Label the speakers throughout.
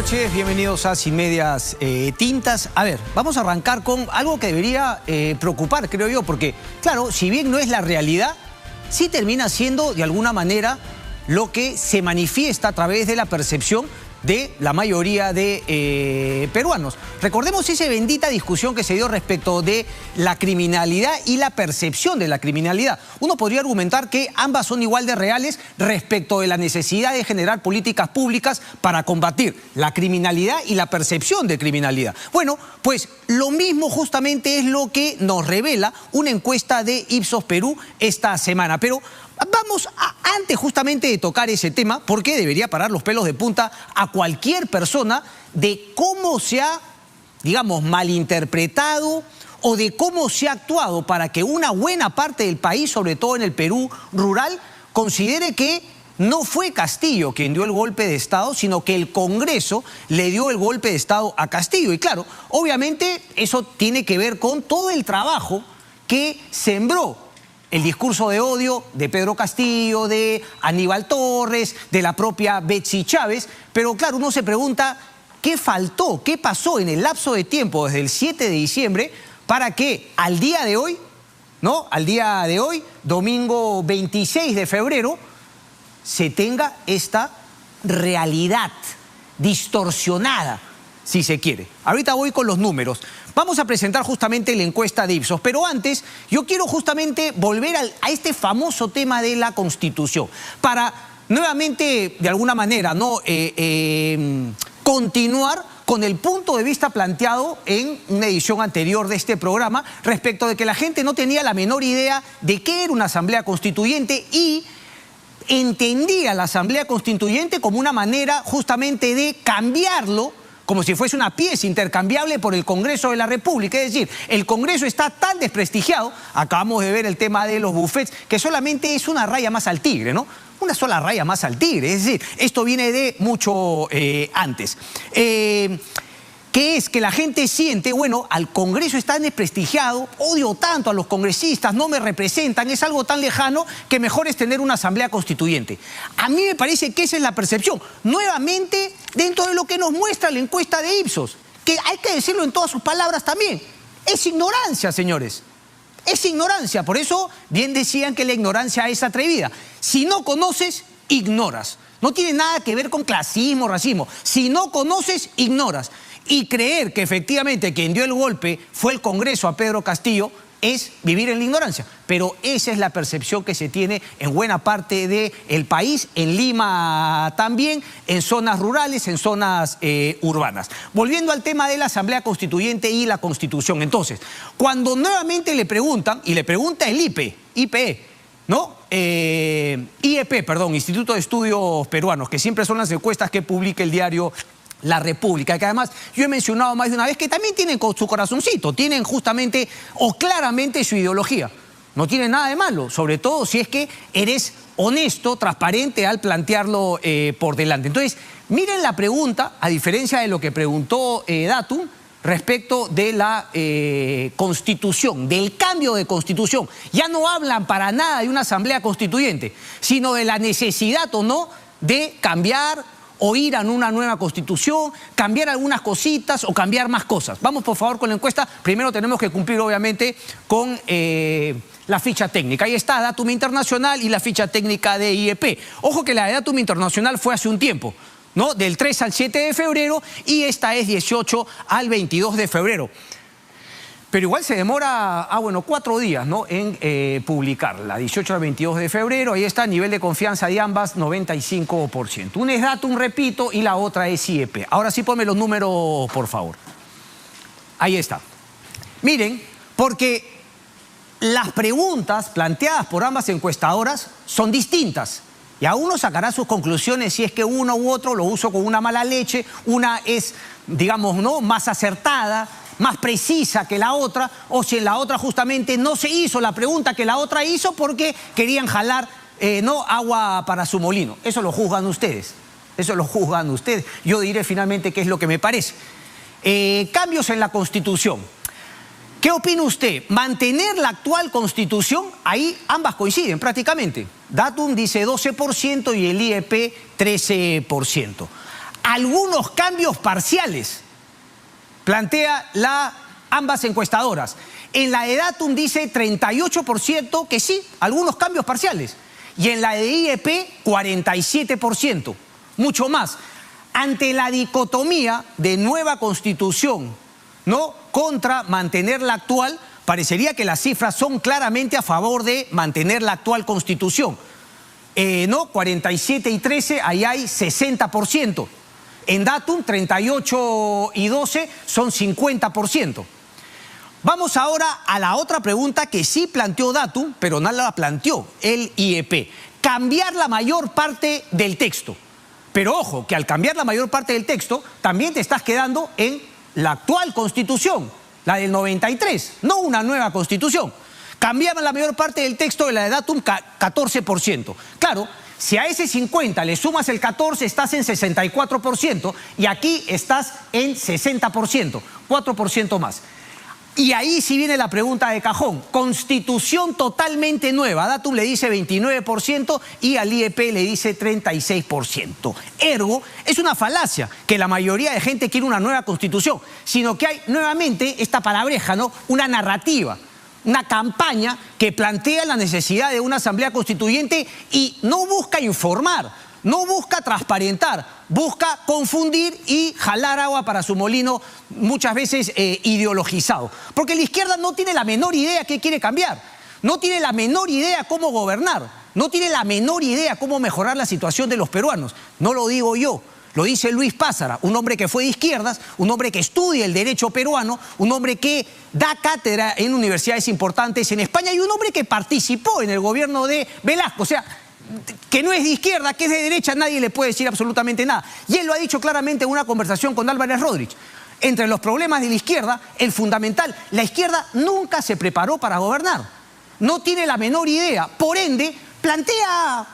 Speaker 1: noches, bienvenidos a Sin Medias Tintas. A ver, vamos a arrancar con algo que debería preocupar, creo yo, porque, claro, si bien no es la realidad, sí termina siendo, de alguna manera, lo que se manifiesta a través de la percepción de la mayoría de peruanos. Recordemos esa bendita discusión que se dio respecto de la criminalidad y la percepción de la criminalidad. Uno podría argumentar que ambas son igual de reales respecto de la necesidad de generar políticas públicas para combatir la criminalidad y la percepción de criminalidad. Bueno, pues lo mismo justamente es lo que nos revela una encuesta de Ipsos Perú esta semana. Pero vamos antes justamente de tocar ese tema, porque debería parar los pelos de punta a cualquier persona de cómo se ha, digamos, malinterpretado o de cómo se ha actuado para que una buena parte del país, sobre todo en el Perú rural, considere que no fue Castillo quien dio el golpe de Estado, sino que el Congreso le dio el golpe de Estado a Castillo. Y claro, obviamente eso tiene que ver con todo el trabajo que sembró el discurso de odio de Pedro Castillo, de Aníbal Torres, de la propia Betsy Chávez. Pero claro, uno se pregunta qué faltó, qué pasó en el lapso de tiempo desde el 7 de diciembre para que al día de hoy, ¿no? Al día de hoy, domingo 26 de febrero, se tenga esta realidad distorsionada, si se quiere. Ahorita voy con los números. Vamos a presentar justamente la encuesta de Ipsos, pero antes yo quiero justamente volver a este famoso tema de la Constitución, para nuevamente, de alguna manera, ¿no? Continuar con el punto de vista planteado en una edición anterior de este programa respecto de que la gente no tenía la menor idea de qué era una asamblea constituyente y entendía la asamblea constituyente como una manera justamente de cambiarlo, como si fuese una pieza intercambiable por el Congreso de la República. Es decir, el Congreso está tan desprestigiado, acabamos de ver el tema de los bufetes, que solamente es una raya más al tigre, ¿no? Una sola raya más al tigre. Es decir, esto viene de mucho antes. ¿Qué es? Que la gente siente, bueno, al Congreso está desprestigiado, odio tanto a los congresistas, no me representan, es algo tan lejano que mejor es tener una asamblea constituyente. A mí me parece que esa es la percepción. Nuevamente, dentro de lo que nos muestra la encuesta de Ipsos, que hay que decirlo en todas sus palabras también, es ignorancia, señores. Es ignorancia. Por eso bien decían que la ignorancia es atrevida. Si no conoces, ignoras. No tiene nada que ver con clasismo, racismo. Si no conoces, ignoras. Y creer que efectivamente quien dio el golpe fue el Congreso a Pedro Castillo es vivir en la ignorancia. Pero esa es la percepción que se tiene en buena parte del país, en Lima también, en zonas rurales, en zonas urbanas. Volviendo al tema de la Asamblea Constituyente y la Constitución. Entonces, cuando nuevamente le preguntan, y le pregunta el IPE, ¿no? IEP, perdón, Instituto de Estudios Peruanos, que siempre son las encuestas que publica el diario La República, que además yo he mencionado más de una vez que también tienen su corazoncito, tienen justamente o claramente su ideología. No tiene nada de malo, sobre todo si es que eres honesto, transparente al plantearlo por delante. Entonces, miren la pregunta, a diferencia de lo que preguntó Datum, respecto de la Constitución, del cambio de Constitución. Ya no hablan para nada de una asamblea constituyente, sino de la necesidad o no de cambiar o ir a una nueva Constitución, cambiar algunas cositas o cambiar más cosas. Vamos, por favor, con la encuesta. Primero tenemos que cumplir, obviamente, con la ficha técnica. Ahí está Datum Internacional y la ficha técnica de IEP. Ojo que la de Datum Internacional fue hace un tiempo, ¿no? Del 3 al 7 de febrero y esta es 18 al 22 de febrero. Pero igual se demora, 4 días, ¿no? En publicarla, 18 al 22 de febrero. Ahí está, nivel de confianza de ambas, 95%. Una es Datum, repito, y la otra es IEP. Ahora sí ponme los números, por favor. Ahí está. Miren, porque las preguntas planteadas por ambas encuestadoras son distintas. Y a uno sacará sus conclusiones si es que uno u otro lo uso con una mala leche, una es, digamos, ¿no?, más acertada, más precisa que la otra, o si en la otra justamente no se hizo la pregunta que la otra hizo porque querían jalar no agua para su molino. Eso lo juzgan ustedes, eso lo juzgan ustedes. Yo diré finalmente qué es lo que me parece. Cambios en la Constitución. ¿Qué opina usted? ¿Mantener la actual Constitución? Ahí ambas coinciden prácticamente. Datum dice 12% y el IEP 13%. algunos cambios parciales, plantea ambas encuestadoras. En la de Datum dice 38% que sí, algunos cambios parciales. Y en la de IEP, 47%, mucho más. Ante la dicotomía de nueva constitución, ¿no?, contra mantener la actual, parecería que las cifras son claramente a favor de mantener la actual constitución. ¿No? 47 y 13, ahí hay 60%. En Datum, 38 y 12 son 50%. Vamos ahora a la otra pregunta que sí planteó Datum, pero no la planteó el IEP. Cambiar la mayor parte del texto. Pero ojo, que al cambiar la mayor parte del texto, también te estás quedando en la actual Constitución, la del 93, no una nueva Constitución. Cambiaban la mayor parte del texto de la de Datum, 14%. Claro, si a ese 50 le sumas el 14, estás en 64%, y aquí estás en 60%, 4% más. Y ahí sí viene la pregunta de cajón. Constitución totalmente nueva. A Datum le dice 29% y al IEP le dice 36%. Ergo, es una falacia que la mayoría de gente quiere una nueva constitución, sino que hay nuevamente esta palabreja, ¿no?, una narrativa, una campaña que plantea la necesidad de una asamblea constituyente y no busca informar, no busca transparentar, busca confundir y jalar agua para su molino, muchas veces ideologizado. Porque la izquierda no tiene la menor idea qué quiere cambiar, no tiene la menor idea cómo gobernar, no tiene la menor idea cómo mejorar la situación de los peruanos. No lo digo yo, lo dice Luis Pázara, un hombre que fue de izquierdas, un hombre que estudia el derecho peruano, un hombre que da cátedra en universidades importantes en España y un hombre que participó en el gobierno de Velasco. O sea, que no es de izquierda, que es de derecha, nadie le puede decir absolutamente nada. Y él lo ha dicho claramente en una conversación con Álvarez Rodríguez. Entre los problemas de la izquierda, el fundamental, la izquierda nunca se preparó para gobernar. No tiene la menor idea. Por ende, plantea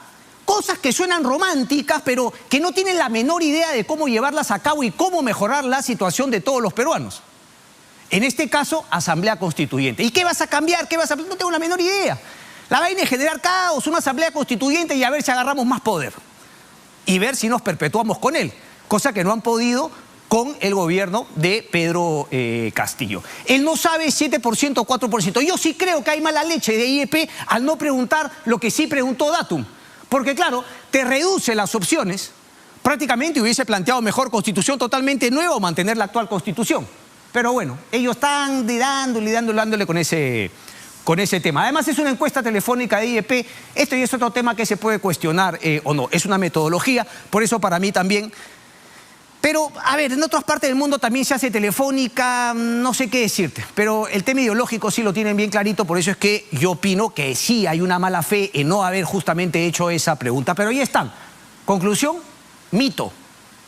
Speaker 1: cosas que suenan románticas, pero que no tienen la menor idea de cómo llevarlas a cabo y cómo mejorar la situación de todos los peruanos. En este caso, asamblea constituyente. ¿Y qué vas a cambiar? ¿Qué vas a...? No tengo la menor idea. La vaina es generar caos, una asamblea constituyente y a ver si agarramos más poder. Y ver si nos perpetuamos con él. Cosa que no han podido con el gobierno de Pedro Castillo. Él no sabe 7% o 4%. Yo sí creo que hay mala leche de IEP al no preguntar lo que sí preguntó Datum. Porque claro, te reduce las opciones. Prácticamente hubiese planteado mejor constitución totalmente nueva o mantener la actual constitución. Pero bueno, ellos están dándole con ese tema. Además es una encuesta telefónica de IEP. Esto ya es otro tema que se puede cuestionar o no. Es una metodología, por eso para mí también. Pero, a ver, en otras partes del mundo también se hace telefónica, no sé qué decirte. Pero el tema ideológico sí lo tienen bien clarito, por eso es que yo opino que sí hay una mala fe en no haber justamente hecho esa pregunta. Pero ahí están. Conclusión, mito.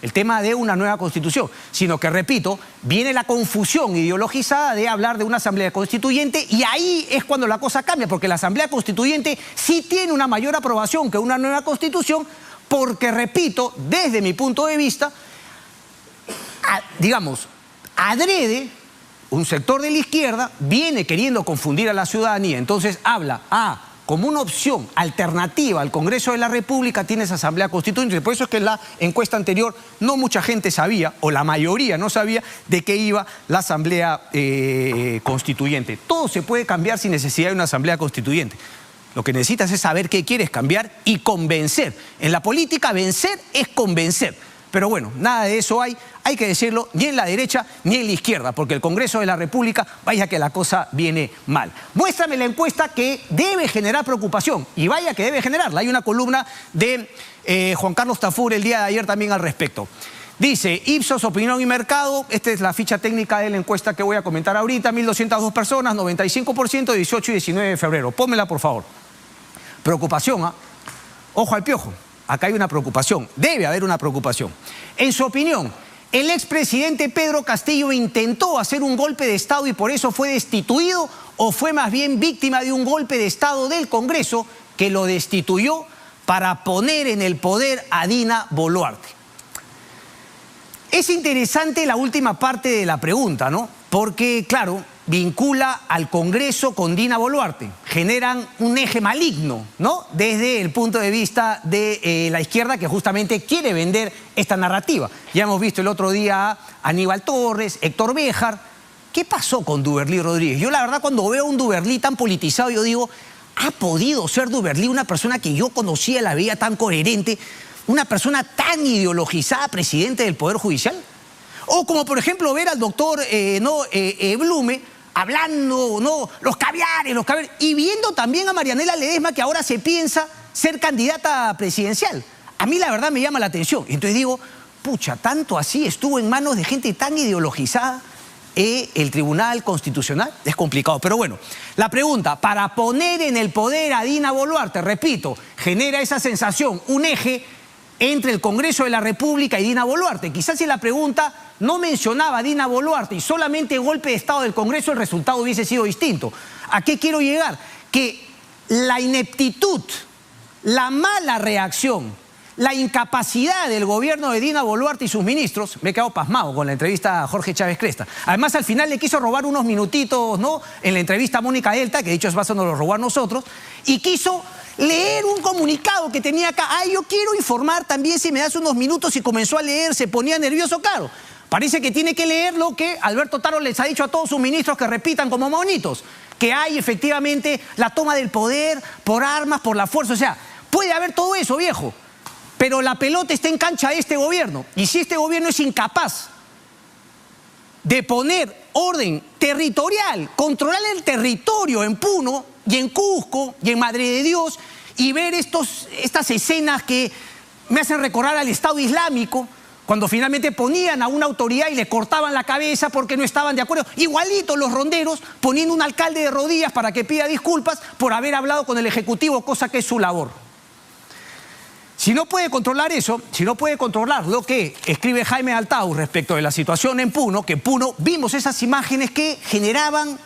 Speaker 1: El tema de una nueva constitución, sino que, repito, viene la confusión ideologizada de hablar de una asamblea constituyente y ahí es cuando la cosa cambia, porque la asamblea constituyente sí tiene una mayor aprobación que una nueva constitución, porque, repito, desde mi punto de vista, digamos, adrede, un sector de la izquierda viene queriendo confundir a la ciudadanía, entonces habla, como una opción alternativa al Congreso de la República tienes asamblea constituyente. Por eso es que en la encuesta anterior no mucha gente sabía, o la mayoría no sabía, de qué iba la asamblea constituyente. Todo se puede cambiar sin necesidad de una asamblea constituyente. Lo que necesitas es saber qué quieres cambiar y convencer. En la política vencer es convencer. Pero bueno, nada de eso hay que decirlo, ni en la derecha ni en la izquierda, porque el Congreso de la República, vaya que la cosa viene mal. Muéstrame la encuesta que debe generar preocupación, y vaya que debe generarla. Hay una columna de Juan Carlos Tafur el día de ayer también al respecto. Dice, Ipsos, Opinión y Mercado, esta es la ficha técnica de la encuesta que voy a comentar ahorita, 1.202 personas, 95%, 18 y 19 de febrero. Pónmela, por favor. Preocupación, ojo al piojo. Acá hay una preocupación, debe haber una preocupación. En su opinión, ¿el expresidente Pedro Castillo intentó hacer un golpe de Estado y por eso fue destituido o fue más bien víctima de un golpe de Estado del Congreso que lo destituyó para poner en el poder a Dina Boluarte? Es interesante la última parte de la pregunta, ¿no? Porque, claro, vincula al Congreso con Dina Boluarte. Generan un eje maligno, ¿no? Desde el punto de vista de la izquierda, que justamente quiere vender esta narrativa. Ya hemos visto el otro día a Aníbal Torres, Héctor Béjar. ¿Qué pasó con Duberlí Rodríguez? Yo la verdad cuando veo a un Duberlí tan politizado, yo digo, ¿ha podido ser Duberlí una persona que yo conocía, la veía tan coherente, una persona tan ideologizada, presidente del Poder Judicial? O como por ejemplo ver al doctor Blume hablando, ¿no? Los caviares, y viendo también a Marianela Ledesma, que ahora se piensa ser candidata presidencial. A mí la verdad me llama la atención. Entonces digo, pucha, tanto así estuvo en manos de gente tan ideologizada el Tribunal Constitucional. Es complicado, pero bueno, la pregunta, para poner en el poder a Dina Boluarte, repito, genera esa sensación, un eje entre el Congreso de la República y Dina Boluarte. Quizás si la pregunta no mencionaba a Dina Boluarte y solamente golpe de Estado del Congreso, el resultado hubiese sido distinto. ¿A qué quiero llegar? Que la ineptitud, la mala reacción, la incapacidad del gobierno de Dina Boluarte y sus ministros, me he quedado pasmado con la entrevista a Jorge Chávez Cresta. Además, al final le quiso robar unos minutitos, ¿no?, en la entrevista a Mónica Delta, que dicho es paso nos lo robó a nosotros, y quiso leer un comunicado que tenía acá. Yo quiero informar también si me das unos minutos, y comenzó a leer, se ponía nervioso, claro. Parece que tiene que leer lo que Alberto Taro les ha dicho a todos sus ministros que repitan como monitos, que hay efectivamente la toma del poder por armas, por la fuerza. O sea, puede haber todo eso, viejo, pero la pelota está en cancha de este gobierno. Y si este gobierno es incapaz de poner orden territorial, controlar el territorio en Puno y en Cusco y en Madre de Dios, y ver estas escenas que me hacen recordar al Estado Islámico, cuando finalmente ponían a una autoridad y le cortaban la cabeza porque no estaban de acuerdo, igualito los ronderos poniendo un alcalde de rodillas para que pida disculpas por haber hablado con el Ejecutivo, cosa que es su labor. Si no puede controlar eso, si no puede controlar lo que escribe Jaime Altau respecto de la situación en Puno, que en Puno vimos esas imágenes que generaban,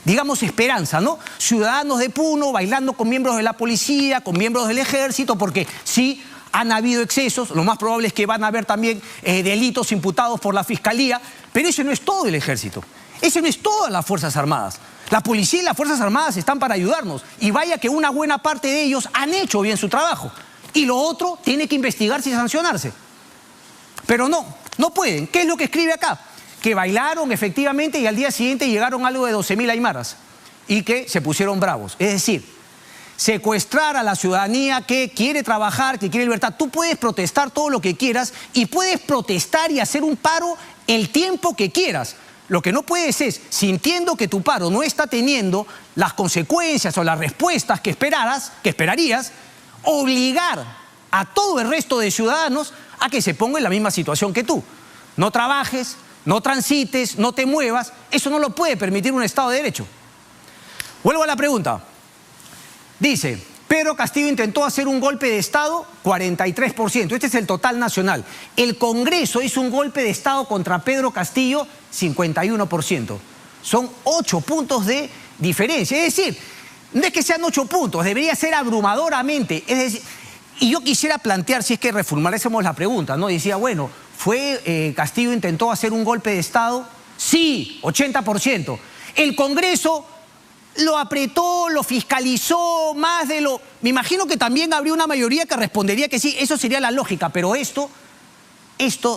Speaker 1: digamos, esperanza, ¿no? Ciudadanos de Puno bailando con miembros de la policía, con miembros del ejército, porque sí han habido excesos, lo más probable es que van a haber también delitos imputados por la Fiscalía, pero eso no es todo el ejército, eso no es todas las Fuerzas Armadas. La policía y las Fuerzas Armadas están para ayudarnos, y vaya que una buena parte de ellos han hecho bien su trabajo. Y lo otro tiene que investigarse y sancionarse. Pero no pueden. ¿Qué es lo que escribe acá? Que bailaron efectivamente y al día siguiente llegaron algo de 12.000 aymaras y que se pusieron bravos. Es decir, secuestrar a la ciudadanía que quiere trabajar, que quiere libertad. Tú puedes protestar todo lo que quieras y puedes protestar y hacer un paro el tiempo que quieras. Lo que no puedes es, sintiendo que tu paro no está teniendo las consecuencias o las respuestas que esperarías, obligar a todo el resto de ciudadanos a que se pongan en la misma situación que tú. No trabajes, no transites, no te muevas. Eso no lo puede permitir un Estado de Derecho. Vuelvo a la pregunta. Dice, Pedro Castillo intentó hacer un golpe de Estado, 43%. Este es el total nacional. El Congreso hizo un golpe de Estado contra Pedro Castillo, 51%. Son 8 puntos de diferencia. Es decir, no es que sean 8 puntos, debería ser abrumadoramente. Es decir, y yo quisiera plantear, si es que reformulásemos la pregunta, ¿no? Decía, bueno, Castillo intentó hacer un golpe de Estado. Sí, 80%. El Congreso lo apretó, lo fiscalizó más de lo... Me imagino que también habría una mayoría que respondería que sí, eso sería la lógica, pero esto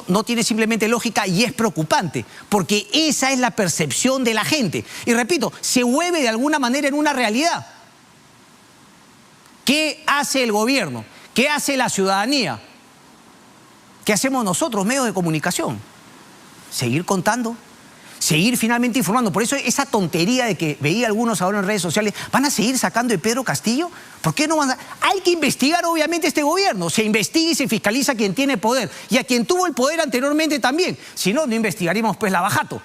Speaker 1: no tiene simplemente lógica y es preocupante, porque esa es la percepción de la gente. Y repito, se vuelve de alguna manera en una realidad. ¿Qué hace el gobierno? ¿Qué hace la ciudadanía? ¿Qué hacemos nosotros, medios de comunicación? Seguir contando, seguir finalmente informando. Por eso esa tontería de que veía algunos ahora en redes sociales, ¿van a seguir sacando de Pedro Castillo? ¿Por qué no van a...? Hay que investigar obviamente este gobierno. Se investiga y se fiscaliza a quien tiene poder y a quien tuvo el poder anteriormente también. Si no, no investigaríamos pues Lavajato.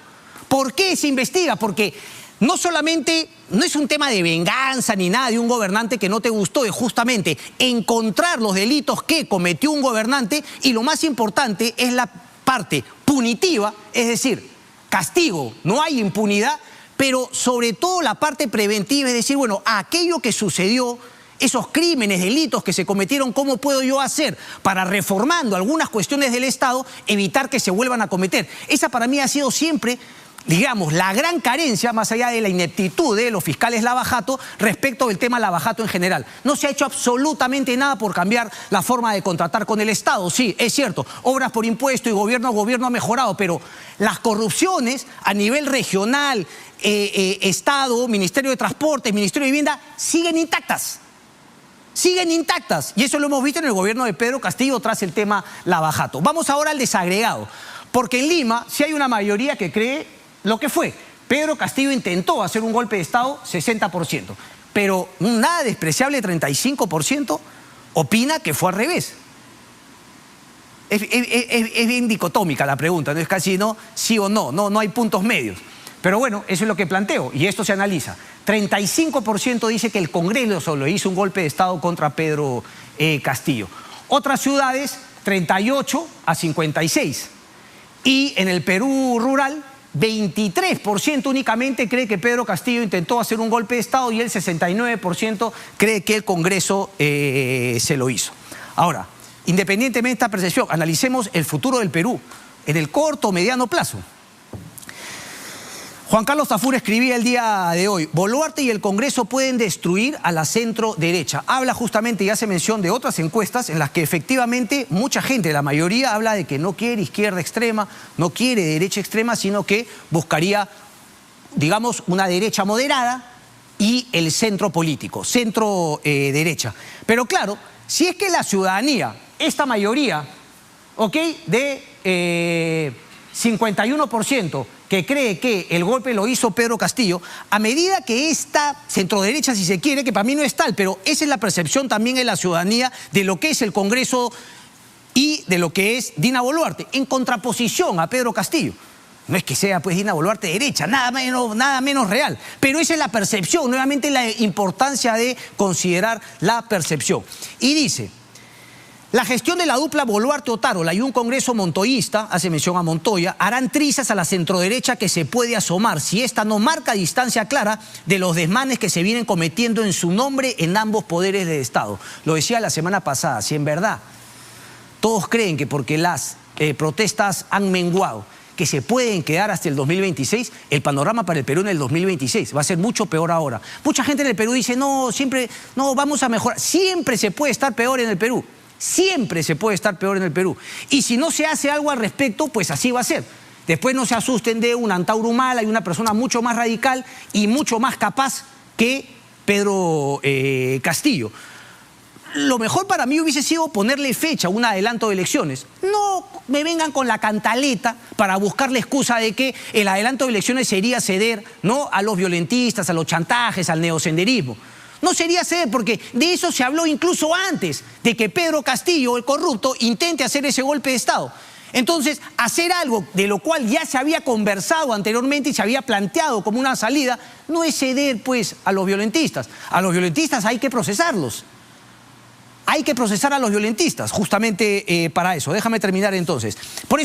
Speaker 1: ¿Por qué se investiga? Porque no solamente, no es un tema de venganza ni nada de un gobernante que no te gustó, es justamente encontrar los delitos que cometió un gobernante, y lo más importante es la parte punitiva, es decir, castigo, no hay impunidad, pero sobre todo la parte preventiva, es decir, bueno, aquello que sucedió, esos crímenes, delitos que se cometieron, ¿cómo puedo yo hacer para, reformando algunas cuestiones del Estado, evitar que se vuelvan a cometer? Esa para mí ha sido siempre digamos, la gran carencia, más allá de la ineptitud de los fiscales Lava-Jato, respecto del tema Lava-Jato en general. No se ha hecho absolutamente nada por cambiar la forma de contratar con el Estado. Sí, es cierto, obras por impuesto y gobierno a gobierno ha mejorado, pero las corrupciones a nivel regional, Estado, Ministerio de Transporte, Ministerio de Vivienda, siguen intactas. Siguen intactas. Y eso lo hemos visto en el gobierno de Pedro Castillo tras el tema Lava-Jato. Vamos ahora al desagregado. Porque en Lima sí hay una mayoría que cree lo que fue. Pedro Castillo intentó hacer un golpe de Estado, 60%. Pero un nada despreciable 35% opina que fue al revés. Es bien dicotómica la pregunta, no es casi no, sí o no, no hay puntos medios. Pero bueno, eso es lo que planteo y esto se analiza. 35% dice que el Congreso le hizo un golpe de Estado contra Pedro Castillo. Otras ciudades, 38 a 56. Y en el Perú rural, 23% únicamente cree que Pedro Castillo intentó hacer un golpe de Estado y el 69% cree que el Congreso se lo hizo. Ahora, independientemente de esta percepción, analicemos el futuro del Perú en el corto o mediano plazo. Juan Carlos Tafur escribía el día de hoy: Boluarte y el Congreso pueden destruir a la centro derecha. Habla justamente y hace mención de otras encuestas en las que efectivamente mucha gente, la mayoría, habla de que no quiere izquierda extrema, no quiere derecha extrema, sino que buscaría, digamos, una derecha moderada y el centro político, centro derecha. Pero claro, si es que la ciudadanía, esta mayoría, ¿ok?, de 51%, que cree que el golpe lo hizo Pedro Castillo, a medida que esta centroderecha, si se quiere, que para mí no es tal, pero esa es la percepción también en la ciudadanía de lo que es el Congreso y de lo que es Dina Boluarte, en contraposición a Pedro Castillo. No es que sea pues Dina Boluarte derecha, nada menos real, pero esa es la percepción, nuevamente la importancia de considerar la percepción. Y dice: la gestión de la dupla Boluarte-Otárola y un Congreso montoyista, hace mención a Montoya, harán trizas a la centroderecha que se puede asomar si esta no marca distancia clara de los desmanes que se vienen cometiendo en su nombre en ambos poderes del Estado. Lo decía la semana pasada, si en verdad todos creen que porque las protestas han menguado, que se pueden quedar hasta el 2026, el panorama para el Perú en el 2026 va a ser mucho peor ahora. Mucha gente en el Perú dice: no, vamos a mejorar. Siempre se puede estar peor en el Perú. Siempre se puede estar peor en el Perú. Y si no se hace algo al respecto, pues así va a ser. Después no se asusten de un Antauro Humala y una persona mucho más radical y mucho más capaz que Pedro Castillo. Lo mejor para mí hubiese sido ponerle fecha a un adelanto de elecciones. No me vengan con la cantaleta para buscar la excusa de que el adelanto de elecciones sería ceder, ¿no?, a los violentistas, a los chantajes, al neosenderismo. No sería ceder, porque de eso se habló incluso antes de que Pedro Castillo, el corrupto, intente hacer ese golpe de Estado. Entonces, hacer algo de lo cual ya se había conversado anteriormente y se había planteado como una salida, no es ceder, pues, a los violentistas. A los violentistas hay que procesarlos. Hay que procesar a los violentistas, justamente para eso. Déjame terminar entonces. Por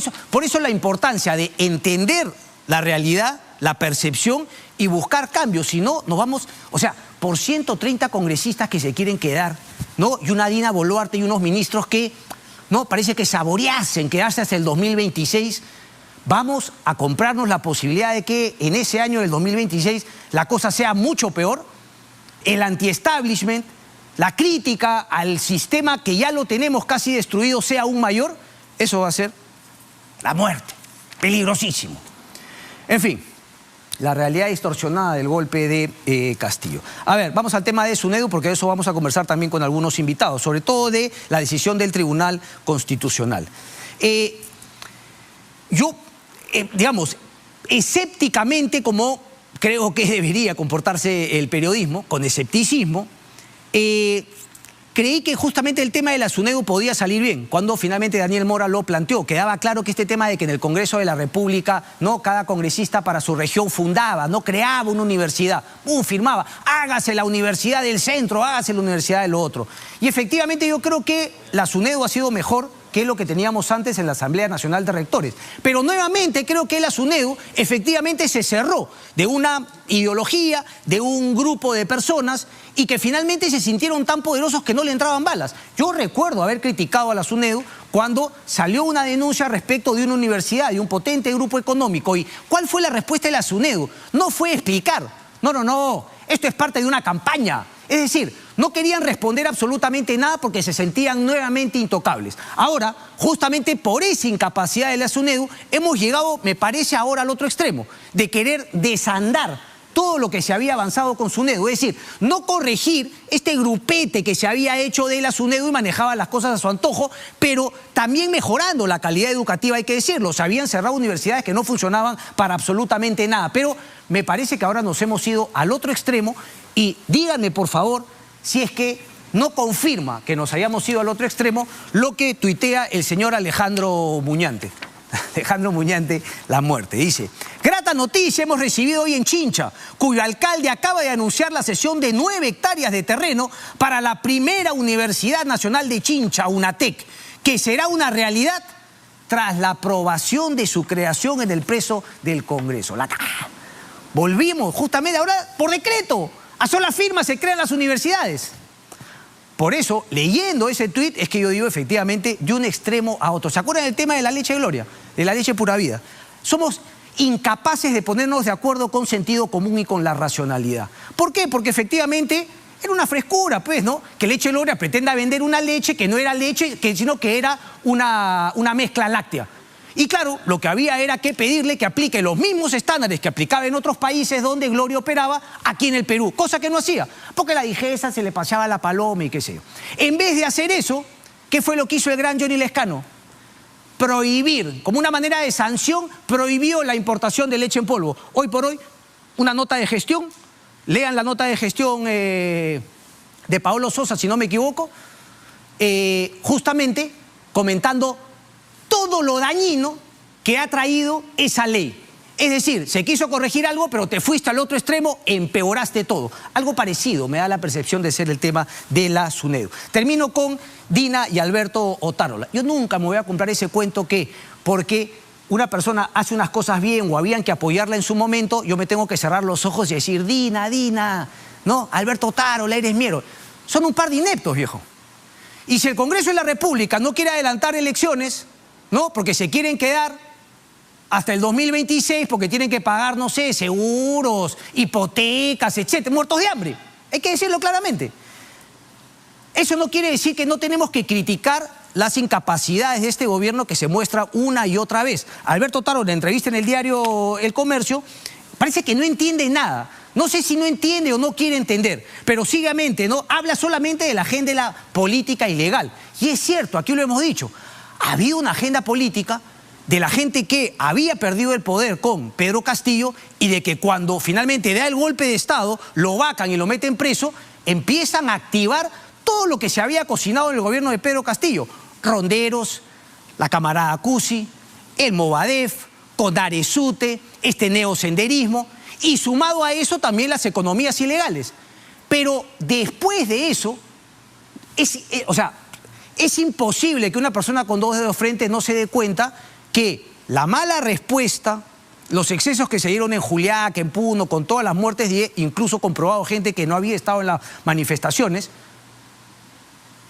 Speaker 1: eso la importancia de entender la realidad, la percepción y buscar cambios. Si no, nos vamos, o sea, por 130 congresistas que se quieren quedar, ¿no?, y una Dina Boluarte y unos ministros que, ¿no?, parece que saboreasen quedarse hasta el 2026, vamos a comprarnos la posibilidad de que en ese año del 2026 la cosa sea mucho peor, el anti-establishment, la crítica al sistema que ya lo tenemos casi destruido sea aún mayor. Eso va a ser la muerte, peligrosísimo. En fin, la realidad distorsionada del golpe de Castillo. A ver, vamos al tema de SUNEDU, porque de eso vamos a conversar también con algunos invitados, sobre todo de la decisión del Tribunal Constitucional. Digamos, escépticamente, como creo que debería comportarse el periodismo, con escepticismo, creí que justamente el tema de la SUNEDU podía salir bien. Cuando finalmente Daniel Mora lo planteó, quedaba claro que este tema de que en el Congreso de la República, ¿no?, cada congresista para su región fundaba, no creaba una universidad, firmaba, hágase la universidad del centro, hágase la universidad del otro. Y efectivamente yo creo que la SUNEDU ha sido mejor que lo que teníamos antes en la Asamblea Nacional de Rectores. Pero nuevamente creo que la SUNEDU efectivamente se cerró de una ideología, de un grupo de personas y que finalmente se sintieron tan poderosos que no le entraban balas. Yo recuerdo haber criticado a la SUNEDU cuando salió una denuncia respecto de una universidad, de un potente grupo económico. ¿Y cuál fue la respuesta de la SUNEDU? No fue explicar. No, esto es parte de una campaña. Es decir, no querían responder absolutamente nada porque se sentían nuevamente intocables. Ahora, justamente por esa incapacidad de la SUNEDU, hemos llegado, me parece, ahora al otro extremo, de querer desandar todo lo que se había avanzado con SUNEDU. Es decir, no corregir este grupete que se había hecho de la SUNEDU y manejaba las cosas a su antojo, pero también mejorando la calidad educativa, hay que decirlo. Se habían cerrado universidades que no funcionaban para absolutamente nada. Pero me parece que ahora nos hemos ido al otro extremo y díganme, por favor, si es que no confirma que nos hayamos ido al otro extremo lo que tuitea el señor Alejandro Muñante. Alejandro Muñante, la muerte. Dice: grata noticia hemos recibido hoy en Chincha, cuyo alcalde acaba de anunciar la cesión de 9 hectáreas de terreno para la primera Universidad Nacional de Chincha, UNATEC, que será una realidad tras la aprobación de su creación en el Pleso del Congreso. Volvimos justamente ahora por decreto. A sola firma se crean las universidades. Por eso, leyendo ese tuit, es que yo digo efectivamente de un extremo a otro. ¿Se acuerdan del tema de la leche de gloria? De la leche pura vida. Somos incapaces de ponernos de acuerdo con sentido común y con la racionalidad. ¿Por qué? Porque efectivamente era una frescura, pues, ¿no? Que Leche de Gloria pretenda vender una leche que no era leche, sino que era una mezcla láctea. Y claro, lo que había era que pedirle que aplique los mismos estándares que aplicaba en otros países donde Gloria operaba aquí en el Perú, cosa que no hacía, porque la Digesa se le pasaba la paloma y qué sé yo. En vez de hacer eso, ¿qué fue lo que hizo el gran Johnny Lescano? Prohibir, como una manera de sanción, prohibió la importación de leche en polvo. Hoy por hoy, una nota de gestión, lean la nota de gestión de Paolo Sosa, si no me equivoco, justamente comentando todo lo dañino que ha traído esa ley. Es decir, se quiso corregir algo, pero te fuiste al otro extremo, empeoraste todo. Algo parecido me da la percepción de ser el tema de la SUNEDU. Termino con Dina y Alberto Otárola. Yo nunca me voy a comprar ese cuento que porque una persona hace unas cosas bien o habían que apoyarla en su momento, yo me tengo que cerrar los ojos y decir: Dina, no, Alberto Otárola, eres miero. Son un par de ineptos, viejo. Y si el Congreso de la República no quiere adelantar elecciones, ¿no? Porque se quieren quedar hasta el 2026 porque tienen que pagar, no sé, seguros, hipotecas, etcétera, muertos de hambre. Hay que decirlo claramente. Eso no quiere decir que no tenemos que criticar las incapacidades de este gobierno que se muestra una y otra vez. Alberto Otárola, en la entrevista en el diario El Comercio, parece que no entiende nada. No sé si no entiende o no quiere entender, pero ciegamente, ¿no? Habla solamente de la agenda política ilegal. Y es cierto, aquí lo hemos dicho. Ha habido una agenda política de la gente que había perdido el poder con Pedro Castillo y de que cuando finalmente da el golpe de Estado, lo vacan y lo meten preso, empiezan a activar todo lo que se había cocinado en el gobierno de Pedro Castillo. Ronderos, la camarada Cusi, el Movadef, Codaresute, este neosenderismo y sumado a eso también las economías ilegales. Pero después de eso, es imposible que una persona con 2 dedos frente no se dé cuenta que la mala respuesta, los excesos que se dieron en Juliaca, en Puno, con todas las muertes, incluso comprobado gente que no había estado en las manifestaciones,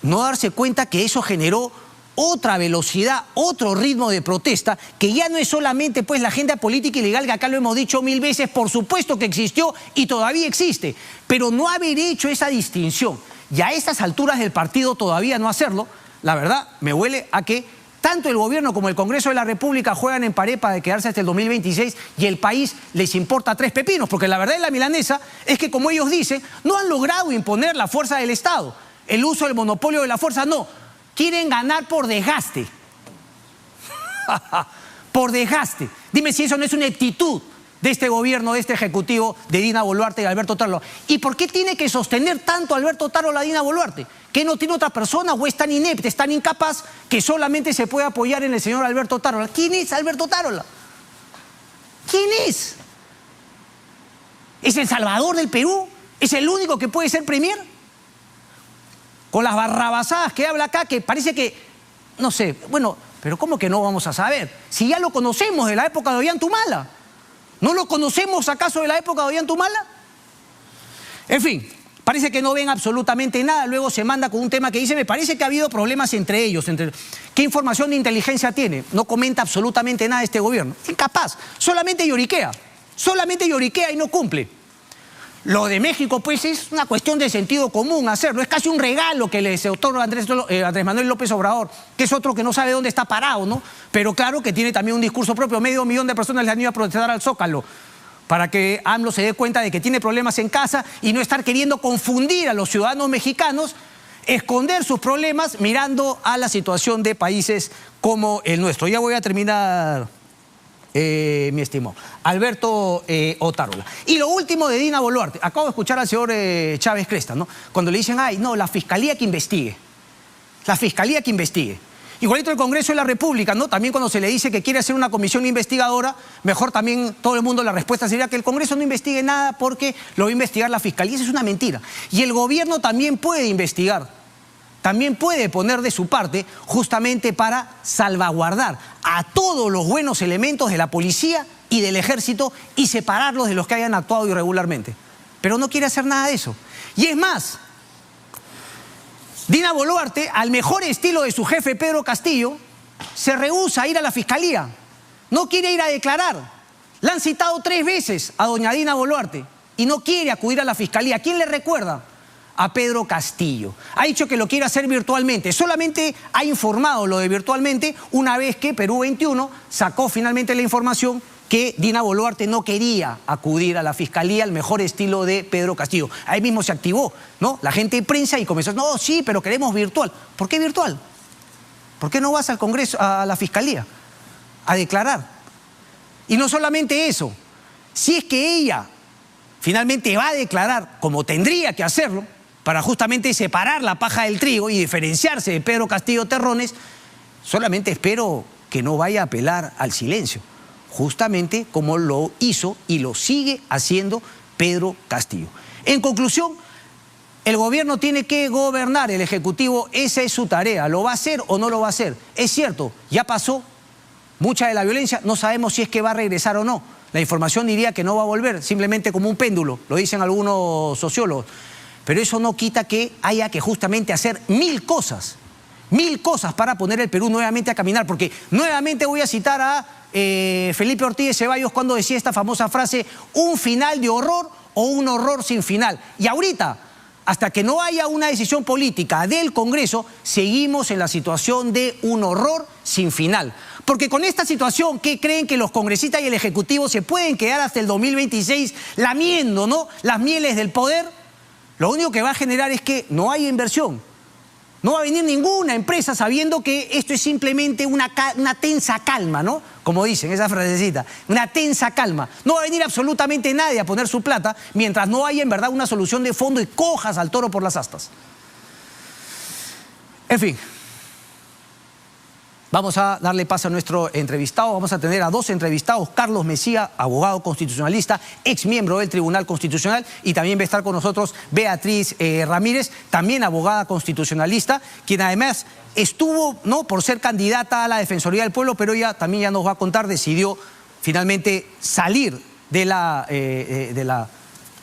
Speaker 1: no darse cuenta que eso generó otra velocidad, otro ritmo de protesta, que ya no es solamente pues la agenda política ilegal, que acá lo hemos dicho 1000 veces, por supuesto que existió y todavía existe, pero no haber hecho esa distinción y a estas alturas del partido todavía no hacerlo, la verdad me huele a que tanto el gobierno como el Congreso de la República juegan en pareja de quedarse hasta el 2026 y el país les importa 3 pepinos, porque la verdad de la milanesa es que, como ellos dicen, no han logrado imponer la fuerza del Estado, el uso del monopolio de la fuerza, no, quieren ganar por desgaste. Por desgaste. Dime si eso no es una actitud de este gobierno, de este ejecutivo de Dina Boluarte y Alberto Otárola. ¿Y por qué tiene que sostener tanto Alberto Otárola a Dina Boluarte? ¿Que no tiene otra persona o es tan inepta, es tan incapaz que solamente se puede apoyar en el señor Alberto Otárola? ¿Quién es Alberto Otárola? ¿Quién es? ¿Es el Salvador del Perú? ¿Es el único que puede ser premier? Con las barrabasadas que habla acá, que parece que, no sé, bueno, pero ¿cómo que no vamos a saber? Si ya lo conocemos de la época de Ollanthumala. ¿No lo conocemos acaso de la época de Ollanthumala? En fin, Parece que no ven absolutamente nada, luego se manda con un tema que dice, me parece que ha habido problemas entre ellos. ¿Qué información de inteligencia tiene? No comenta absolutamente nada de este gobierno. Incapaz, solamente lloriquea y no cumple. Lo de México, pues, es una cuestión de sentido común hacerlo. Es casi un regalo que les otorga Andrés Manuel López Obrador, que es otro que no sabe dónde está parado, ¿no? Pero claro que tiene también un discurso propio. 500.000 de personas le han ido a protestar al Zócalo para que AMLO se dé cuenta de que tiene problemas en casa y no estar queriendo confundir a los ciudadanos mexicanos, esconder sus problemas mirando a la situación de países como el nuestro. Ya voy a terminar, mi estimado Alberto Otárola. Y lo último de Dina Boluarte. Acabo de escuchar al señor Chávez Cresta, ¿no? Cuando le dicen, ay, no, la fiscalía que investigue. La fiscalía que investigue. Igualito el Congreso de la República, ¿no? También cuando se le dice que quiere hacer una comisión investigadora, mejor también todo el mundo la respuesta sería que el Congreso no investigue nada porque lo va a investigar la fiscalía. Eso es una mentira. Y el gobierno también puede investigar. También puede poner de su parte justamente para salvaguardar a todos los buenos elementos de la policía y del ejército y separarlos de los que hayan actuado irregularmente. Pero no quiere hacer nada de eso. Y es más, Dina Boluarte, al mejor estilo de su jefe Pedro Castillo, se rehúsa a ir a la fiscalía. No quiere ir a declarar. La han citado 3 veces a doña Dina Boluarte y no quiere acudir a la fiscalía. ¿Quién le recuerda? A Pedro Castillo. Ha dicho que lo quiere hacer virtualmente. Solamente ha informado lo de virtualmente una vez que Perú 21 sacó finalmente la información que Dina Boluarte no quería acudir a la fiscalía al mejor estilo de Pedro Castillo. Ahí mismo se activó, ¿no? La gente de prensa y comenzó, no, sí, pero queremos virtual. ¿Por qué virtual? ¿Por qué no vas al Congreso, a la fiscalía, a declarar? Y no solamente eso, si es que ella finalmente va a declarar como tendría que hacerlo, para justamente separar la paja del trigo y diferenciarse de Pedro Castillo Terrones, solamente espero que no vaya a apelar al silencio, justamente como lo hizo y lo sigue haciendo Pedro Castillo. En conclusión, el gobierno tiene que gobernar, el Ejecutivo, esa es su tarea. ¿Lo va a hacer o no lo va a hacer? Es cierto, ya pasó mucha de la violencia, no sabemos si es que va a regresar o no. La información diría que no va a volver, simplemente como un péndulo, lo dicen algunos sociólogos. Pero eso no quita que haya que justamente hacer 1000 cosas para poner el Perú nuevamente a caminar, porque nuevamente voy a citar a Felipe Ortiz de Ceballos cuando decía esta famosa frase, un final de horror o un horror sin final. Y ahorita, hasta que no haya una decisión política del Congreso, seguimos en la situación de un horror sin final. Porque con esta situación, ¿qué creen que los congresistas y el Ejecutivo se pueden quedar hasta el 2026 lamiendo, ¿no?, las mieles del poder? Lo único que va a generar es que no haya inversión. No va a venir ninguna empresa sabiendo que esto es simplemente una tensa calma, ¿no? Como dicen, esa frasecita, una tensa calma. No va a venir absolutamente nadie a poner su plata mientras no haya en verdad una solución de fondo y cojas al toro por las astas. En fin. Vamos a darle paso a nuestro entrevistado. Vamos a tener a 2 entrevistados. Carlos Mejía, abogado constitucionalista, ex miembro del Tribunal Constitucional. Y también va a estar con nosotros Beatriz Ramírez, también abogada constitucionalista, quien además estuvo, ¿no?, por ser candidata a la Defensoría del Pueblo, pero ella también ya nos va a contar, decidió finalmente salir de la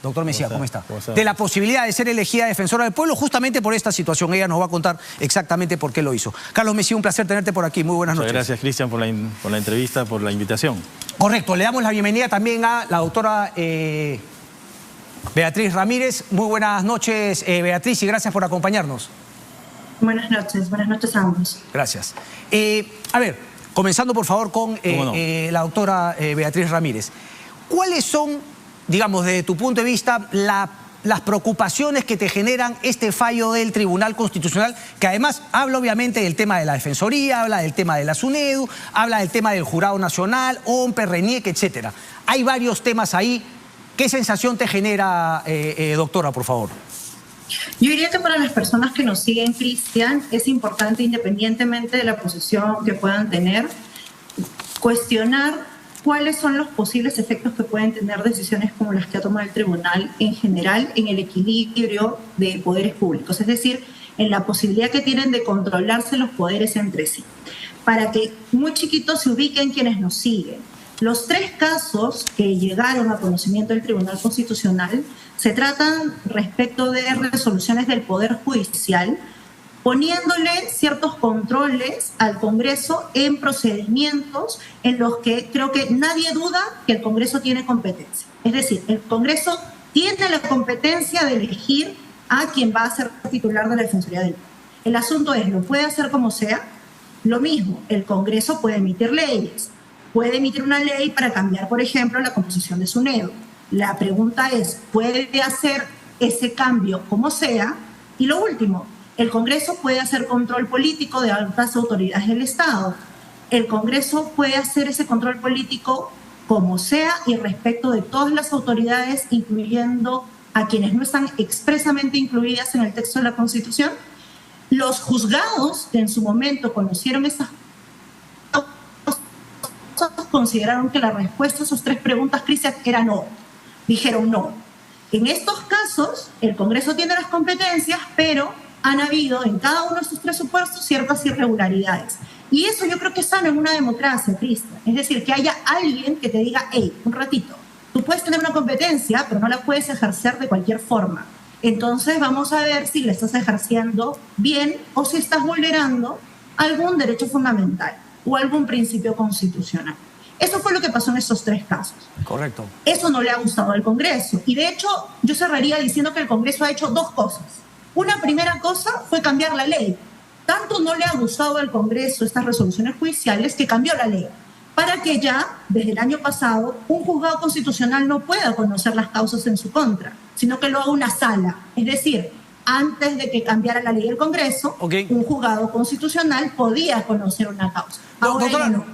Speaker 1: doctor Mejía, ¿cómo está? De la posibilidad de ser elegida defensora del pueblo justamente por esta situación. Ella nos va a contar exactamente por qué lo hizo. Carlos Mejía, un placer tenerte por aquí. Muy buenas noches.
Speaker 2: Muchas gracias, Cristian, por la entrevista, por la invitación.
Speaker 1: Correcto. Le damos la bienvenida también a la doctora Beatriz Ramírez. Muy buenas noches, Beatriz, y gracias por acompañarnos.
Speaker 3: Buenas noches a ambos.
Speaker 1: Gracias. A ver, comenzando por favor con la doctora Beatriz Ramírez. ¿Cuáles son, digamos, desde tu punto de vista, las preocupaciones que te generan este fallo del Tribunal Constitucional, que además habla obviamente del tema de la Defensoría, habla del tema de la SUNEDU, habla del tema del Jurado Nacional, OMPE, RENIEC, etcétera? Hay varios temas ahí. ¿Qué sensación te genera, doctora, por favor?
Speaker 3: Yo diría que para las personas que nos siguen, Cristian, es importante, independientemente de la posición que puedan tener, cuestionar cuáles son los posibles efectos que pueden tener decisiones como las que ha tomado el tribunal en general en el equilibrio de poderes públicos, es decir, en la posibilidad que tienen de controlarse los poderes entre sí. Para que muy chiquitos se ubiquen quienes nos siguen, Los 3 casos que llegaron a conocimiento del Tribunal Constitucional se tratan respecto de resoluciones del Poder Judicial, poniéndole ciertos controles al Congreso en procedimientos en los que creo que nadie duda que el Congreso tiene competencia. Es decir, el Congreso tiene la competencia de elegir a quien va a ser titular de la Defensoría del Pueblo. El asunto es, ¿lo puede hacer como sea? Lo mismo, el Congreso puede emitir leyes, puede emitir una ley para cambiar, por ejemplo, la composición de SUNEDO. La pregunta es, ¿puede hacer ese cambio como sea? Y lo último, el Congreso puede hacer control político de altas autoridades del Estado. El Congreso puede hacer ese control político como sea y respecto de todas las autoridades, incluyendo a quienes no están expresamente incluidas en el texto de la Constitución. Los juzgados que en su momento conocieron estas cosas consideraron que la respuesta a sus 3 preguntas, Cristian, era no. Dijeron no. En estos casos, el Congreso tiene las competencias, pero han habido en cada uno de sus 3 supuestos ciertas irregularidades. Y eso yo creo que es sano en una democracia, Cristian. Es decir, que haya alguien que te diga, hey, un ratito, tú puedes tener una competencia, pero no la puedes ejercer de cualquier forma. Entonces vamos a ver si la estás ejerciendo bien o si estás vulnerando algún derecho fundamental o algún principio constitucional. Eso fue lo que pasó en estos 3 casos.
Speaker 1: Correcto.
Speaker 3: Eso no le ha gustado al Congreso. Y de hecho, yo cerraría diciendo que el Congreso ha hecho 2 cosas. Una primera cosa fue cambiar la ley. Tanto no le ha gustado al Congreso estas resoluciones judiciales que cambió la ley para que ya, desde el año pasado, un juzgado constitucional no pueda conocer las causas en su contra, sino que lo haga una sala. Es decir, antes de que cambiara la ley del Congreso, un juzgado constitucional podía conocer una causa.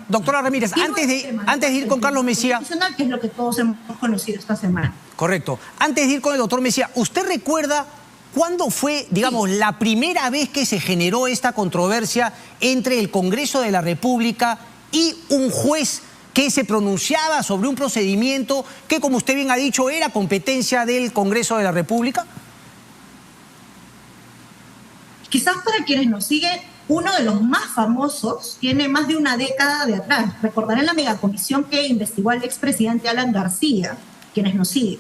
Speaker 1: Doctora Ramírez, antes de ir con Carlos Mejía...
Speaker 3: Que es lo que todos hemos conocido esta semana.
Speaker 1: Correcto. Antes de ir con el doctor Mejía, ¿usted recuerda cuándo fue, digamos, la primera vez que se generó esta controversia entre el Congreso de la República y un juez que se pronunciaba sobre un procedimiento que, como usted bien ha dicho, era competencia del Congreso de la República?
Speaker 3: Quizás para quienes nos siguen, uno de los más famosos tiene más de una década de atrás. Recordarán la megacomisión que investigó al expresidente Alan García, quienes nos siguen.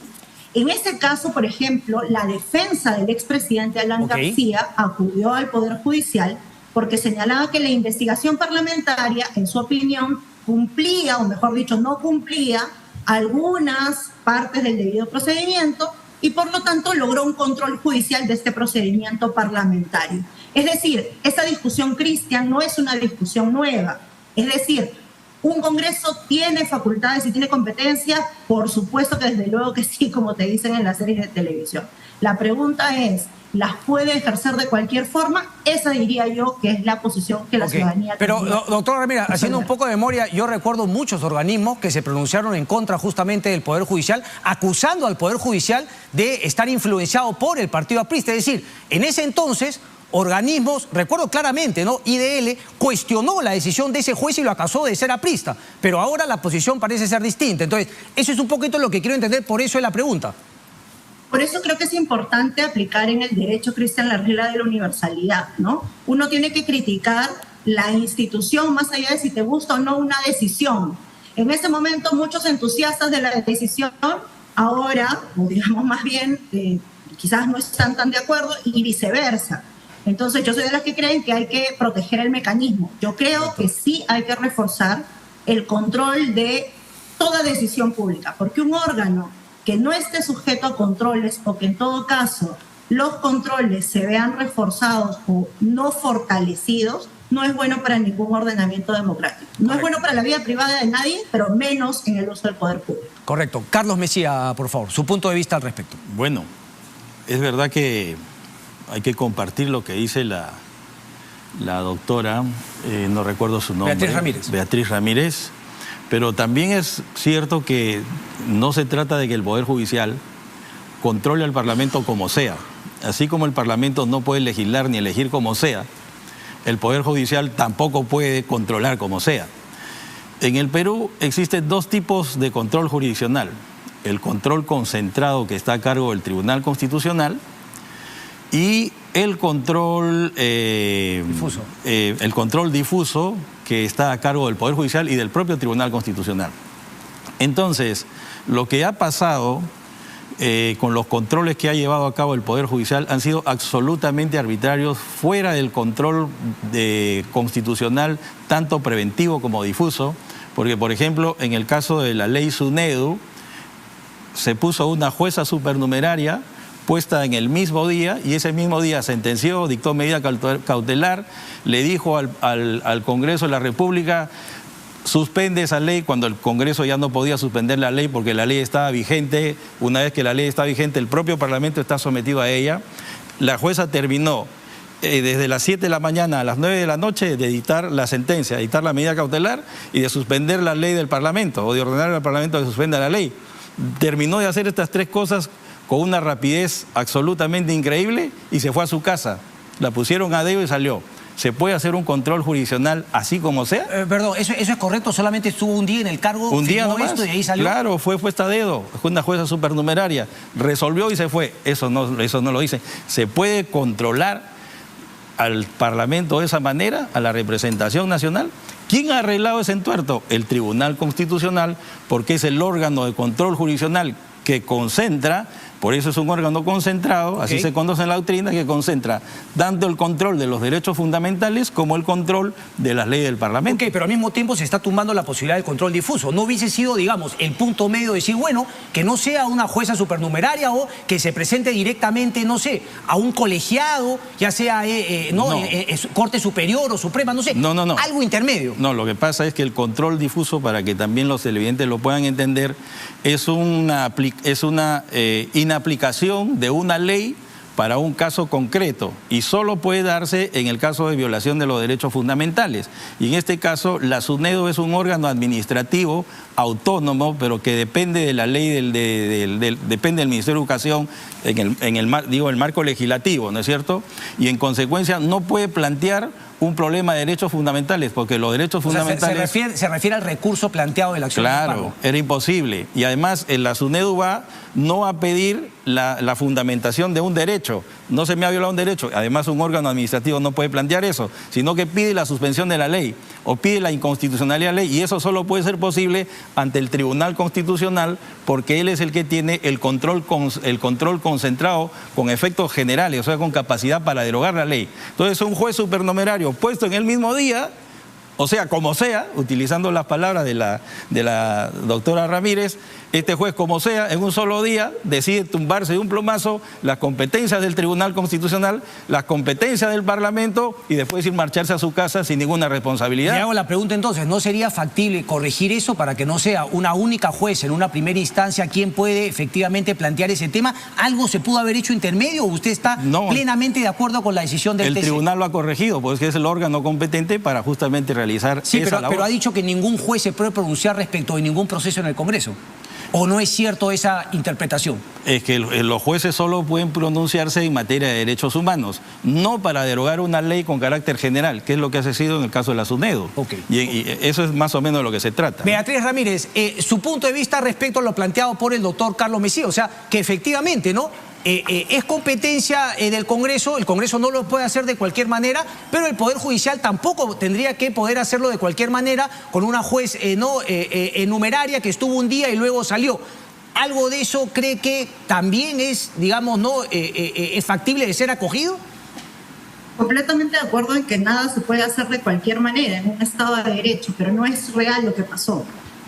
Speaker 3: En ese caso, por ejemplo, la defensa del expresidente Alan García acudió al Poder Judicial porque señalaba que la investigación parlamentaria, en su opinión, cumplía, o mejor dicho, no cumplía algunas partes del debido procedimiento y por lo tanto logró un control judicial de este procedimiento parlamentario. Es decir, esa discusión, Cristian, no es una discusión nueva. Es decir, un Congreso tiene facultades y tiene competencias, por supuesto que desde luego que sí, como te dicen en las series de televisión. La pregunta es, ¿las puede ejercer de cualquier forma? Esa diría yo que es la posición que la ciudadanía...
Speaker 1: Pero, doctora Ramírez, haciendo un poco de memoria, yo recuerdo muchos organismos que se pronunciaron en contra justamente del Poder Judicial, acusando al Poder Judicial de estar influenciado por el partido aprista. Es decir, en ese entonces, organismos, recuerdo claramente, ¿no? IDL cuestionó la decisión de ese juez y lo acusó de ser aprista, pero ahora la posición parece ser distinta. Entonces, eso es un poquito lo que quiero entender, por eso es la pregunta.
Speaker 3: Por eso creo que es importante aplicar en el derecho, Cristian, la regla de la universalidad, ¿no? Uno tiene que criticar la institución más allá de si te gusta o no una decisión. En ese momento muchos entusiastas de la decisión ahora, o digamos más bien, quizás no están tan de acuerdo y viceversa. Entonces yo soy de las que creen que hay que proteger el mecanismo. Yo creo que sí hay que reforzar el control de toda decisión pública, porque un órgano que no esté sujeto a controles o que en todo caso los controles se vean reforzados o no fortalecidos, no es bueno para ningún ordenamiento democrático. No es bueno para la vida privada de nadie, pero menos en el uso del poder público.
Speaker 1: Correcto. Carlos Mejía, por favor, su punto de vista al respecto.
Speaker 2: Bueno, es verdad que hay que compartir lo que dice la doctora, no recuerdo su nombre.
Speaker 1: Beatriz Ramírez.
Speaker 2: Beatriz Ramírez. Pero también es cierto que no se trata de que el Poder Judicial controle al Parlamento como sea. Así como el Parlamento no puede legislar ni elegir como sea, el Poder Judicial tampoco puede controlar como sea. En el Perú existen 2 tipos de control jurisdiccional. El control concentrado que está a cargo del Tribunal Constitucional y el control difuso. El control difuso que está a cargo del Poder Judicial y del propio Tribunal Constitucional. Entonces, lo que ha pasado con los controles que ha llevado a cabo el Poder Judicial han sido absolutamente arbitrarios, fuera del control constitucional, tanto preventivo como difuso, porque, por ejemplo, en el caso de la ley SUNEDU, se puso una jueza supernumeraria puesta en el mismo día, y ese mismo día sentenció, dictó medida cautelar, le dijo al Congreso de la República: suspende esa ley, cuando el Congreso ya no podía suspender la ley porque la ley estaba vigente. Una vez que la ley está vigente, el propio Parlamento está sometido a ella. La jueza terminó desde las 7 de la mañana a las 9 de la noche de dictar la sentencia, de dictar la medida cautelar y de suspender la ley del Parlamento, o de ordenar al Parlamento que suspenda la ley. Terminó de hacer estas tres cosas con una rapidez absolutamente increíble y se fue a su casa. La pusieron a dedo y salió. ¿Se puede hacer un control jurisdiccional así como sea?
Speaker 1: Perdón, ¿eso es correcto? ¿Solamente estuvo un día en el cargo?
Speaker 2: Un día nomás.
Speaker 1: Esto y ahí salió.
Speaker 2: Claro, fue puesta a dedo. Fue una jueza supernumeraria. Resolvió y se fue. Eso no lo dice. ¿Se puede controlar al Parlamento de esa manera, a la representación nacional? ¿Quién ha arreglado ese entuerto? El Tribunal Constitucional, porque es el órgano de control jurisdiccional que concentra. Por eso es un órgano concentrado, así se conoce en la doctrina, que concentra tanto el control de los derechos fundamentales como el control de las leyes del Parlamento.
Speaker 1: Pero al mismo tiempo se está tumbando la posibilidad del control difuso. ¿No hubiese sido, digamos, el punto medio de decir, bueno, que no sea una jueza supernumeraria o que se presente directamente, no sé, a un colegiado, ya sea Corte Superior o Suprema, no sé, algo intermedio?
Speaker 2: No, lo que pasa es que el control difuso, para que también los televidentes lo puedan entender, es una inaplicación de una ley para un caso concreto, y solo puede darse en el caso de violación de los derechos fundamentales. Y en este caso, la SUNEDU es un órgano administrativo autónomo, pero que depende de la ley, depende del Ministerio de Educación, en el marco legislativo, ¿no es cierto? Y en consecuencia no puede plantear un problema de derechos fundamentales, porque los derechos fundamentales...
Speaker 1: Se refiere al recurso planteado de la acción.
Speaker 2: Claro, era imposible. Y además la SUNEDU no va a pedir la fundamentación de un derecho. No se me ha violado un derecho. Además, un órgano administrativo no puede plantear eso, sino que pide la suspensión de la ley o pide la inconstitucionalidad de la ley, y eso solo puede ser posible ante el Tribunal Constitucional, porque él es el que tiene el control concentrado con efectos generales, o sea, con capacidad para derogar la ley. Entonces, un juez supernumerario puesto en el mismo día, o sea, como sea, utilizando las palabras de la doctora Ramírez, este juez, como sea, en un solo día decide tumbarse de un plumazo las competencias del Tribunal Constitucional, las competencias del Parlamento, y después ir marcharse a su casa sin ninguna responsabilidad.
Speaker 1: Le hago la pregunta entonces, ¿no sería factible corregir eso para que no sea una única juez en una primera instancia quien puede efectivamente plantear ese tema? ¿Algo se pudo haber hecho intermedio o usted está plenamente de acuerdo con la decisión del TC?
Speaker 2: El tribunal lo ha corregido, pues que es el órgano competente para justamente realizar esa labor.
Speaker 1: Pero ha dicho que ningún juez se puede pronunciar respecto de ningún proceso en el Congreso. ¿O no es cierto esa interpretación? Es que los jueces solo pueden pronunciarse en materia de derechos humanos, no para derogar una ley con carácter general, que es lo que ha sido en el caso de la SUNEDU. Y eso es más o menos de lo que se trata. Beatriz Ramírez, su punto de vista respecto a lo planteado por el doctor Carlos Mejía, o sea, que efectivamente, ¿no? Es competencia del Congreso, el Congreso no lo puede hacer de cualquier manera, pero el Poder Judicial tampoco tendría que poder hacerlo de cualquier manera con una juez numeraria que estuvo un día y luego salió. ¿Algo de eso cree que también es, digamos, es factible de ser acogido?
Speaker 3: Completamente de acuerdo en que nada se puede hacer de cualquier manera en un Estado de Derecho, pero no es real lo que pasó.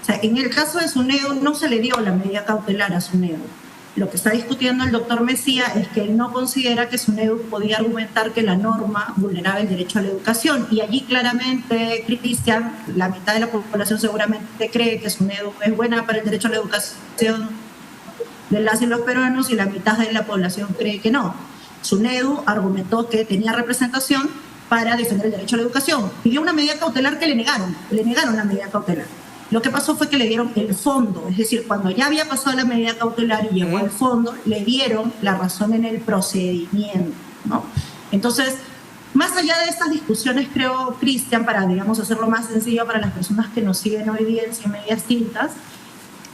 Speaker 3: O sea, en el caso de SUNEDU no se le dio la medida cautelar a SUNEDU. Lo que está discutiendo el doctor Mejía es que él no considera que SUNEDU podía argumentar que la norma vulneraba el derecho a la educación. Y allí claramente, Cristian, la mitad de la población seguramente cree que SUNEDU es buena para el derecho a la educación de las y los peruanos, y la mitad de la población cree que no. SUNEDU argumentó que tenía representación para defender el derecho a la educación. Pidió una medida cautelar que le negaron la medida cautelar. Lo que pasó fue que le dieron el fondo, es decir, cuando ya había pasado la medida cautelar y llegó al fondo, le dieron la razón en el procedimiento, ¿no? Entonces, más allá de estas discusiones, creo, Cristian, para, digamos, hacerlo más sencillo para las personas que nos siguen hoy día en 100 Medias Tintas,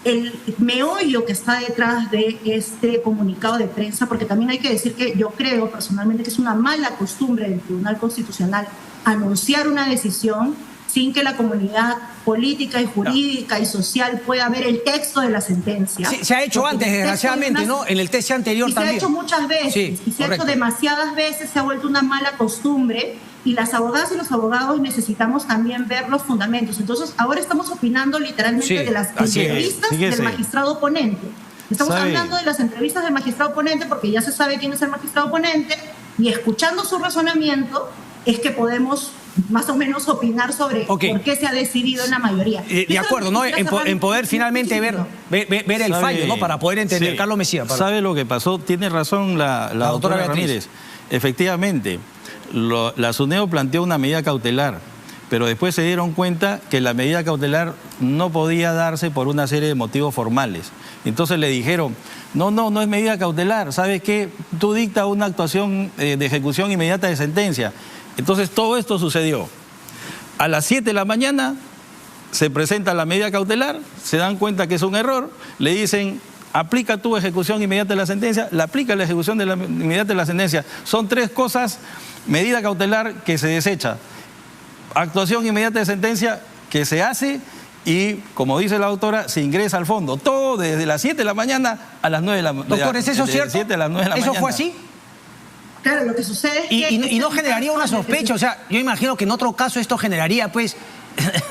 Speaker 3: el meollo que está detrás de este comunicado de prensa, porque también hay que decir que yo creo personalmente que es una mala costumbre del Tribunal Constitucional anunciar una decisión sin que la comunidad política y jurídica y social pueda ver el texto de la sentencia.
Speaker 1: Se ha hecho antes, desgraciadamente, ¿no? En el TC anterior también.
Speaker 3: Se ha hecho muchas veces,
Speaker 1: sí,
Speaker 3: y se ha hecho demasiadas veces, se ha vuelto una mala costumbre, y las abogadas y los abogados necesitamos también ver los fundamentos. Entonces, ahora estamos opinando literalmente de las entrevistas del magistrado ponente. Estamos hablando de las entrevistas del magistrado ponente porque ya se sabe quién es el magistrado ponente, y escuchando su razonamiento es que podemos más o menos opinar sobre por qué se ha decidido en la mayoría.
Speaker 1: De acuerdo, ¿no? En poder finalmente ver el fallo, ¿no? Para poder entender. Sí. Carlos Mejía.
Speaker 2: ¿Sabe lo que pasó? Tiene razón la doctora Ramírez. Efectivamente, la SUNEDU planteó una medida cautelar, pero después se dieron cuenta que la medida cautelar no podía darse por una serie de motivos formales. Entonces le dijeron, no es medida cautelar, ¿sabes qué? Tú dicta una actuación de ejecución inmediata de sentencia. Entonces todo esto sucedió. A las 7 de la mañana se presenta la medida cautelar, se dan cuenta que es un error, le dicen, aplica tu ejecución inmediata de la sentencia, le aplica la ejecución inmediata de la sentencia. Son tres cosas: medida cautelar que se desecha, actuación inmediata de sentencia que se hace y, como dice la autora, se ingresa al fondo. Todo desde las 7 de la mañana a las 9 de la mañana.
Speaker 1: Doctor, ¿es eso cierto?
Speaker 2: 7 a las 9 de la mañana.
Speaker 1: ¿Eso fue así?
Speaker 3: Claro, lo que sucede es que...
Speaker 1: Y no generaría una sospecha, o sea, yo imagino que en otro caso esto generaría, pues,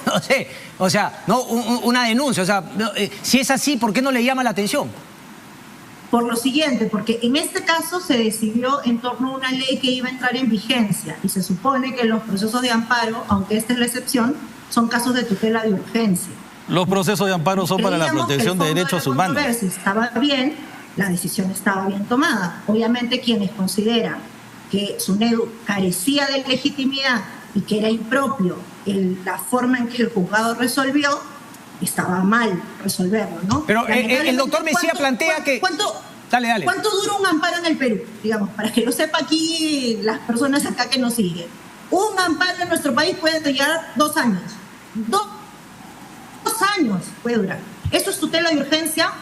Speaker 1: no sé, o sea, no una denuncia, o sea, si es así, ¿por qué no le llama la atención?
Speaker 3: Por lo siguiente, porque en este caso se decidió en torno a una ley que iba a entrar en vigencia, y se supone que los procesos de amparo, aunque esta es la excepción, son casos de tutela de urgencia.
Speaker 2: Los procesos de amparo son para la protección de derechos humanos.
Speaker 3: Estaba bien, la decisión estaba bien tomada. Obviamente quienes consideran que SUNEDU carecía de legitimidad y que era impropio la forma en que el juzgado resolvió, estaba mal resolverlo, ¿no?
Speaker 1: Pero el doctor Mejía plantea que... Dale.
Speaker 3: ¿Cuánto dura un amparo en el Perú? Digamos, para que lo sepa aquí las personas acá que nos siguen. Un amparo en nuestro país puede llegar 2 años. 2 años puede durar. ¿Eso es tutela de urgencia?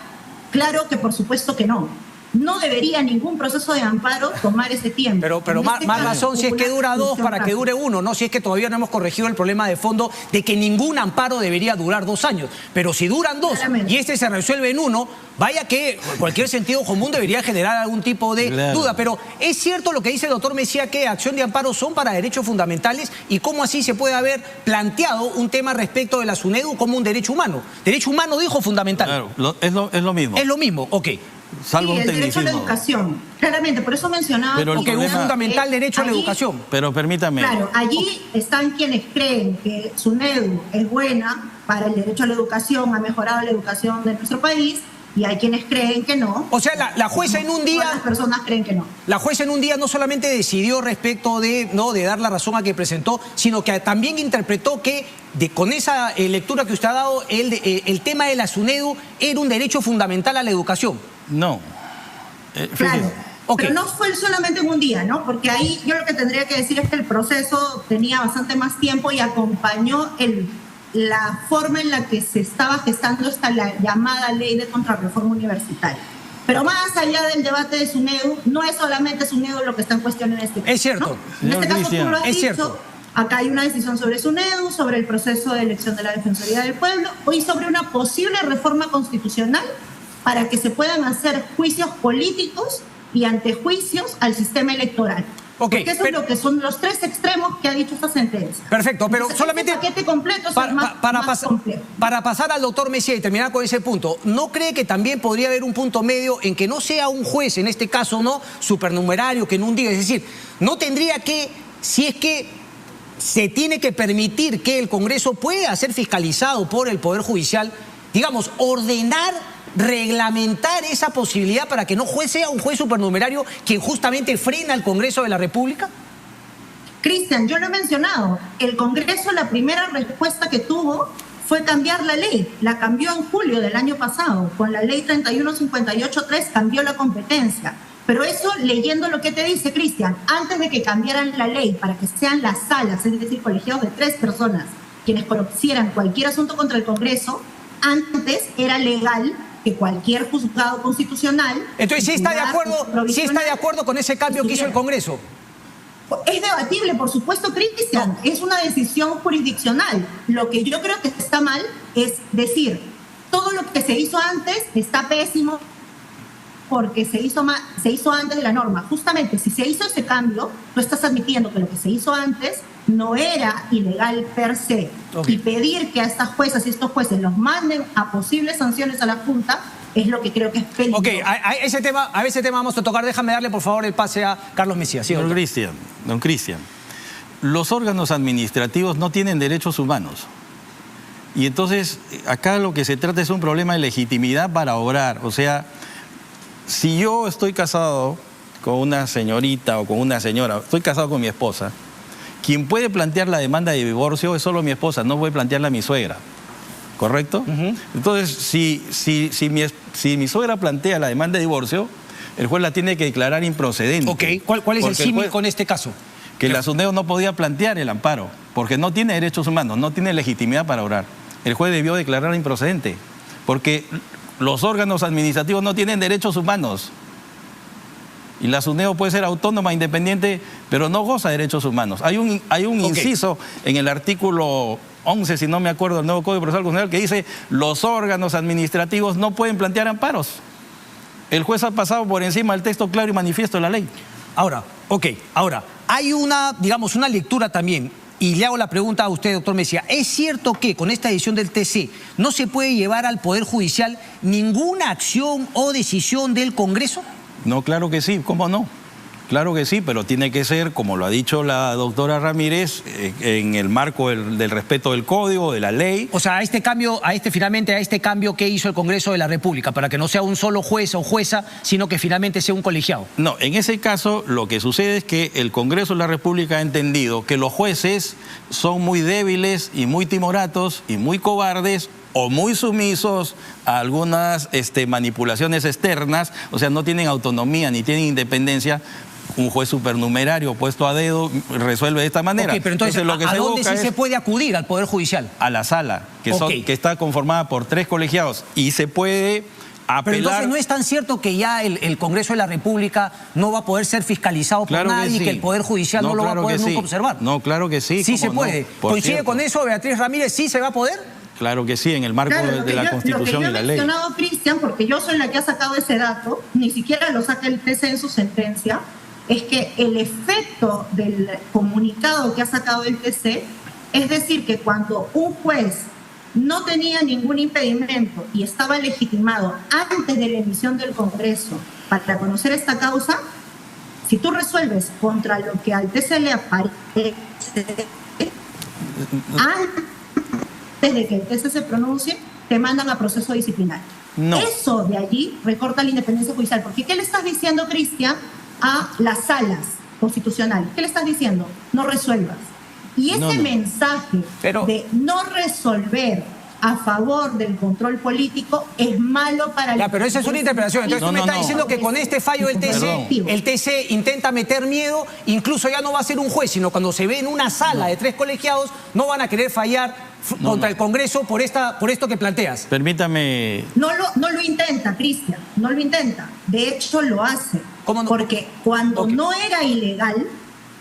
Speaker 3: Claro que por supuesto que no. No debería ningún proceso de amparo tomar ese tiempo.
Speaker 1: Pero más razón si es que dura 2 para que dure 1, ¿no? Si es que todavía no hemos corregido el problema de fondo de que ningún amparo debería durar 2 años. Pero si duran 2 y este se resuelve en 1, vaya que cualquier sentido común debería generar algún tipo de duda. Pero es cierto lo que dice el doctor Mejía, que acción de amparo son para derechos fundamentales, y cómo así se puede haber planteado un tema respecto de la SUNEDU como un derecho humano. Derecho humano, dijo, fundamental.
Speaker 2: Claro, es lo mismo.
Speaker 1: Es lo mismo, ok.
Speaker 3: Salvo el derecho a la educación. Claramente, por eso mencionaba...
Speaker 1: Pero un fundamental derecho a la educación.
Speaker 2: Pero permítame...
Speaker 3: Claro, allí están quienes creen que SUNEDU es buena para el derecho a la educación, ha mejorado la educación de nuestro país, y hay quienes creen que no.
Speaker 1: O sea, la jueza en un día...
Speaker 3: Todas las personas creen que no.
Speaker 1: La jueza en un día no solamente decidió respecto de dar la razón a que presentó, sino que también interpretó que con esa lectura que usted ha dado, el tema de la SUNEDU era un derecho fundamental a la educación.
Speaker 2: No.
Speaker 3: Claro. Pero no fue solamente en un día, ¿no? Porque ahí yo lo que tendría que decir es que el proceso tenía bastante más tiempo y acompañó la forma en la que se estaba gestando la llamada ley de contrarreforma universitaria. Pero más allá del debate de SUNEDU, no es solamente SUNEDU lo que está en cuestión en este caso.
Speaker 1: Es cierto.
Speaker 3: ¿No? En este caso tú lo has dicho.
Speaker 1: Cierto.
Speaker 3: Acá hay una decisión sobre SUNEDU, sobre el proceso de elección de la Defensoría del Pueblo y sobre una posible reforma constitucional para que se puedan hacer juicios políticos y antejuicios al sistema electoral. Porque eso es lo que son los 3 extremos que ha dicho esta sentencia.
Speaker 1: Perfecto, pero entonces, solamente...
Speaker 3: El paquete completo es más complejo.
Speaker 1: Para pasar al doctor Mejía y terminar con ese punto, ¿no cree que también podría haber un punto medio en que no sea un juez, en este caso, no supernumerario, que en un día, es decir, no tendría que, si es que se tiene que permitir que el Congreso pueda ser fiscalizado por el Poder Judicial, digamos, ordenar, reglamentar esa posibilidad para que no sea un juez supernumerario quien justamente frena al Congreso de la República?
Speaker 3: Cristian, yo lo he mencionado. El Congreso, la primera respuesta que tuvo fue cambiar la ley. La cambió en julio del año pasado. Con la ley 3158.3 cambió la competencia. Pero eso, leyendo lo que te dice, Cristian, antes de que cambiaran la ley para que sean las salas, es decir, colegiados de 3 personas, quienes conocieran cualquier asunto contra el Congreso, antes era legal que cualquier juzgado constitucional...
Speaker 1: Entonces, ¿sí está de acuerdo con ese cambio que hizo el Congreso?
Speaker 3: Es debatible, por supuesto, Cristian.
Speaker 1: No.
Speaker 3: Es una decisión jurisdiccional. Lo que yo creo que está mal es decir, todo lo que se hizo antes está pésimo porque se hizo antes de la norma. Justamente, si se hizo ese cambio, tú estás admitiendo que lo que se hizo antes no era ilegal per se.
Speaker 1: Okay.
Speaker 3: Y pedir que a estas juezas y estos jueces los manden a posibles sanciones a la Junta es lo que creo que es peligroso.
Speaker 1: Ok, a ese tema vamos a tocar. Déjame darle, por favor, el pase a Carlos Mesías. Sí,
Speaker 2: Don Cristian, los órganos administrativos no tienen derechos humanos. Y entonces, acá lo que se trata es un problema de legitimidad para obrar. O sea, si yo estoy casado con una señorita o con una señora, estoy casado con mi esposa, quien puede plantear la demanda de divorcio es solo mi esposa, no puede plantearla mi suegra. ¿Correcto? Entonces, si mi suegra plantea la demanda de divorcio, el juez la tiene que declarar improcedente.
Speaker 1: Ok, ¿cuál es el símil con este caso?
Speaker 2: Que la SUNEDO no podía plantear el amparo, porque no tiene derechos humanos, no tiene legitimidad para obrar. El juez debió declararla improcedente, porque los órganos administrativos no tienen derechos humanos. Y la SUNEDO puede ser autónoma, independiente, pero no goza de derechos humanos. Hay un inciso en el artículo 11, si no me acuerdo, del nuevo Código Procesal Constitucional, que dice los órganos administrativos no pueden plantear amparos. El juez ha pasado por encima del texto claro y manifiesto de la ley.
Speaker 1: Ahora, hay una lectura también, y le hago la pregunta a usted, doctor Mesías. ¿Es cierto que con esta decisión del TC no se puede llevar al Poder Judicial ninguna acción o decisión del Congreso?
Speaker 2: No, claro que sí, ¿cómo no? Claro que sí, pero tiene que ser, como lo ha dicho la doctora Ramírez, en el marco del respeto del código, de la ley.
Speaker 1: O sea, finalmente a este cambio que hizo el Congreso de la República, para que no sea un solo juez o jueza, sino que finalmente sea un colegiado.
Speaker 2: No, en ese caso lo que sucede es que el Congreso de la República ha entendido que los jueces son muy débiles y muy timoratos y muy cobardes, o muy sumisos a algunas manipulaciones externas, o sea, no tienen autonomía ni tienen independencia. Un juez supernumerario puesto a dedo resuelve de esta manera.
Speaker 1: Ok, pero entonces,
Speaker 2: lo que
Speaker 1: ¿a dónde sí se puede acudir al Poder Judicial?
Speaker 2: A la sala, que está conformada por 3 colegiados, y se puede apelar.
Speaker 1: Pero entonces no es tan cierto que ya el Congreso de la República no va a poder ser fiscalizado por nadie, que el Poder Judicial no lo va a poder nunca observar.
Speaker 2: No, claro que sí.
Speaker 1: Sí se puede. ¿Coincide con eso, Beatriz Ramírez? ¿Sí se va a poder?
Speaker 2: Claro que sí, en el marco de la Constitución y la ley.
Speaker 3: Lo que yo he mencionado, Cristian, porque yo soy la que ha sacado ese dato, ni siquiera lo saca el TC en su sentencia, es que el efecto del comunicado que ha sacado el TC, es decir, que cuando un juez no tenía ningún impedimento y estaba legitimado antes de la emisión del Congreso para conocer esta causa, si tú resuelves contra lo que al TC le aparece antes de que el TC se pronuncie, te mandan a proceso disciplinario.
Speaker 2: No.
Speaker 3: Eso de allí recorta la independencia judicial. Porque ¿qué le estás diciendo, Cristian, a las salas constitucionales? ¿Qué le estás diciendo? No resuelvas. Y ese mensaje de no resolver a favor del control político es malo para el...
Speaker 1: Pero esa es una interpretación. Entonces tú me estás diciendo que con este fallo del TC, el TC intenta meter miedo, incluso ya no va a ser un juez, sino cuando se ve en una sala de 3 colegiados, no van a querer fallar contra el Congreso por esto que planteas.
Speaker 2: Permítame...
Speaker 3: No lo intenta, Cristian, no lo intenta. De hecho, lo hace.
Speaker 1: ¿Cómo no?
Speaker 3: Porque cuando no era ilegal,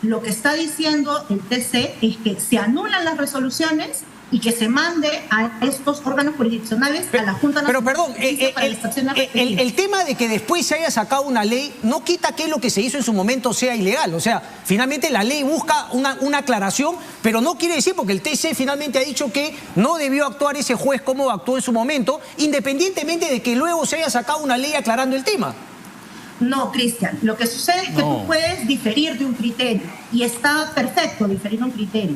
Speaker 3: lo que está diciendo el TC es que se anulan las resoluciones y que se mande a estos órganos jurisdiccionales, a la Junta Nacional.
Speaker 1: Pero perdón, el tema de que después se haya sacado una ley no quita que lo que se hizo en su momento sea ilegal. O sea, finalmente la ley busca una aclaración, pero no quiere decir, porque el TC finalmente ha dicho que no debió actuar ese juez como actuó en su momento, independientemente de que luego se haya sacado una ley aclarando el tema.
Speaker 3: No, Cristian, lo que sucede es que tú puedes diferir de un criterio, y está perfecto diferir de un criterio.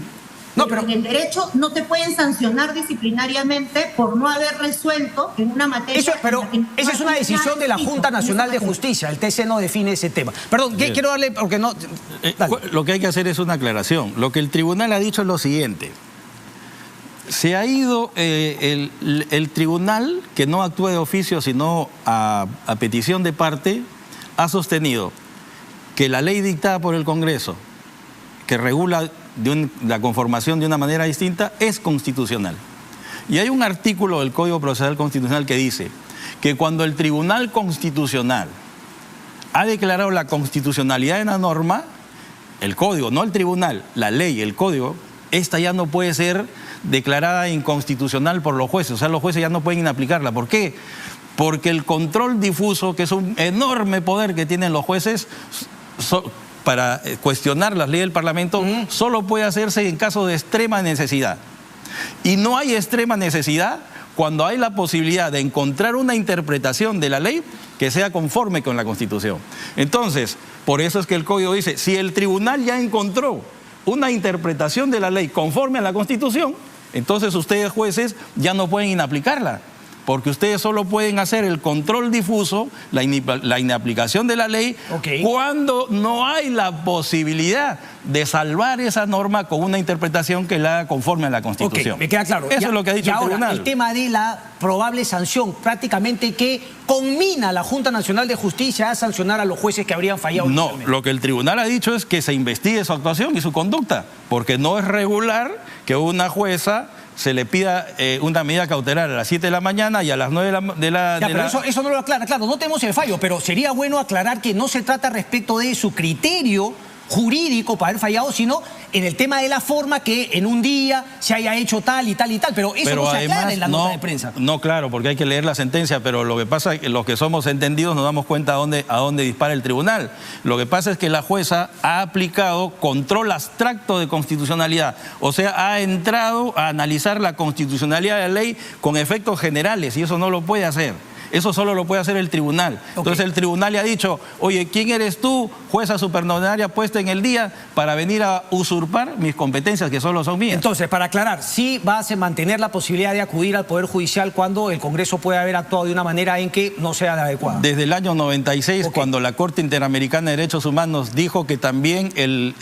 Speaker 3: Pero en el derecho no te pueden sancionar disciplinariamente por no haber resuelto en una materia...
Speaker 1: Esa es una decisión de la Junta Nacional de Justicia. El TC no define ese tema. Perdón, quiero darle... porque no.
Speaker 2: Lo que hay que hacer es una aclaración. Lo que el tribunal ha dicho es lo siguiente. Se ha ido el tribunal, que no actúa de oficio, sino a petición de parte, ha sostenido que la ley dictada por el Congreso, que regula la conformación de una manera distinta, es constitucional. Y hay un artículo del Código Procesal Constitucional que dice que cuando el Tribunal Constitucional ha declarado la constitucionalidad de una norma, el código, no el tribunal, la ley, el código, esta ya no puede ser declarada inconstitucional por los jueces. O sea, los jueces ya no pueden aplicarla. ¿Por qué? Porque el control difuso, que es un enorme poder que tienen los jueces para cuestionar las leyes del Parlamento, solo puede hacerse en caso de extrema necesidad. Y no hay extrema necesidad cuando hay la posibilidad de encontrar una interpretación de la ley que sea conforme con la Constitución. Entonces, por eso es que el Código dice, si el tribunal ya encontró una interpretación de la ley conforme a la Constitución, entonces ustedes jueces ya no pueden inaplicarla, porque ustedes solo pueden hacer el control difuso, la inaplicación de la ley, cuando no hay la posibilidad de salvar esa norma con una interpretación que la haga conforme a la Constitución.
Speaker 1: Me queda claro.
Speaker 2: Eso es lo que ha dicho el tribunal.
Speaker 1: El tema de la probable sanción, prácticamente que conmina a la Junta Nacional de Justicia a sancionar a los jueces que habrían fallado.
Speaker 2: No, lo que el tribunal ha dicho es que se investigue su actuación y su conducta, porque no es regular que una jueza se le pida una medida cautelar a las 7 de la mañana y a las 9 de la...
Speaker 1: Eso no lo aclara, claro, no tenemos el fallo, pero sería bueno aclarar que no se trata respecto de su criterio jurídico para haber fallado, sino en el tema de la forma que en un día se haya hecho tal y tal y tal, pero eso no se aclara en la nota de prensa.
Speaker 2: No, claro, porque hay que leer la sentencia, pero lo que pasa es que los que somos entendidos nos damos cuenta a dónde dispara el tribunal. Lo que pasa es que la jueza ha aplicado control abstracto de constitucionalidad, o sea, ha entrado a analizar la constitucionalidad de la ley con efectos generales, y eso no lo puede hacer. Eso solo lo puede hacer el tribunal. Entonces el tribunal le ha dicho, oye, ¿quién eres tú, jueza supernumerarias puesta en el día, para venir a usurpar mis competencias que solo son mías?
Speaker 1: Entonces, para aclarar, sí vas a mantener la posibilidad de acudir al Poder Judicial cuando el Congreso pueda haber actuado de una manera en que no sea la adecuada.
Speaker 2: Desde el año 96, cuando la Corte Interamericana de Derechos Humanos dijo que también el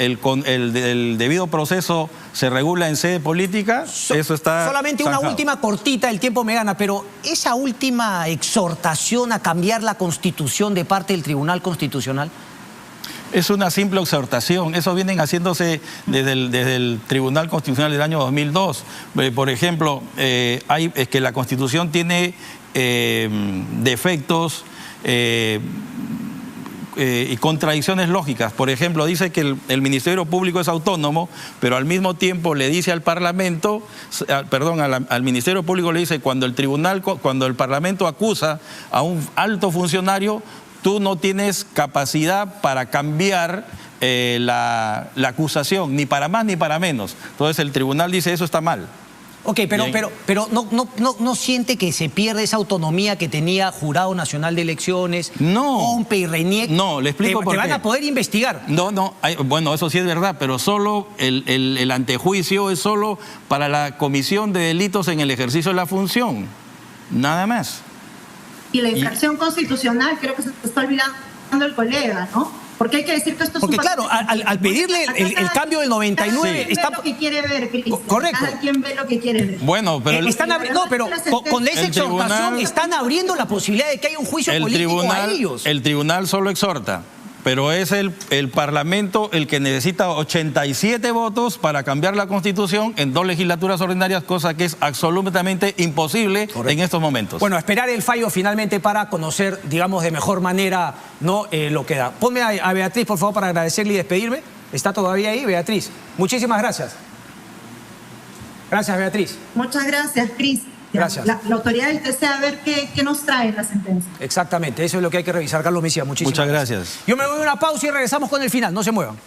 Speaker 2: debido proceso se regula en sede política, eso está
Speaker 1: solamente
Speaker 2: zanjado.
Speaker 1: Una última cortita, el tiempo me gana, pero esa última exhortación a cambiar la Constitución de parte del Tribunal Constitucional.
Speaker 2: Es una simple exhortación, eso vienen haciéndose desde el Tribunal Constitucional del año 2002. Por ejemplo, es que la Constitución tiene defectos y contradicciones lógicas. Por ejemplo, dice que el Ministerio Público es autónomo, pero al mismo tiempo le dice al Parlamento, al Ministerio Público le dice, cuando el Parlamento acusa a un alto funcionario, tú no tienes capacidad para cambiar la acusación, ni para más ni para menos. Entonces el tribunal dice, eso está mal.
Speaker 1: Ok, pero no siente que se pierde esa autonomía que tenía Jurado Nacional de Elecciones, OMPE y RENIEC.
Speaker 2: No, le explico por qué.
Speaker 1: Te van a poder investigar.
Speaker 2: Bueno, eso sí es verdad, pero solo el antejuicio es solo para la comisión de delitos en el ejercicio de la función, nada más.
Speaker 3: Y la infracción constitucional, creo que se te está olvidando el colega, ¿no? Porque hay que decir que esto es
Speaker 1: porque claro, al pedirle el cambio del 99...
Speaker 3: Está lo que quiere ver, Cristian.
Speaker 1: Correcto.
Speaker 3: Cada quien ve lo que quiere ver.
Speaker 2: Bueno, pero...
Speaker 1: pero con esa exhortación están abriendo la posibilidad de que haya un juicio político a ellos.
Speaker 2: El tribunal solo exhorta, pero es el Parlamento el que necesita 87 votos para cambiar la Constitución en 2 legislaturas ordinarias, cosa que es absolutamente imposible en estos momentos.
Speaker 1: Bueno, esperar el fallo finalmente para conocer, digamos, de mejor manera lo que da. Ponme a Beatriz, por favor, para agradecerle y despedirme. ¿Está todavía ahí, Beatriz? Muchísimas gracias. Gracias, Beatriz.
Speaker 3: Muchas gracias, Cris.
Speaker 1: Gracias.
Speaker 3: La autoridad del TC a ver qué nos trae la sentencia.
Speaker 1: Exactamente, eso es lo que hay que revisar. Carlos Mejía, muchísimas
Speaker 2: gracias.
Speaker 1: Yo me voy a una pausa y regresamos con el final, no se muevan.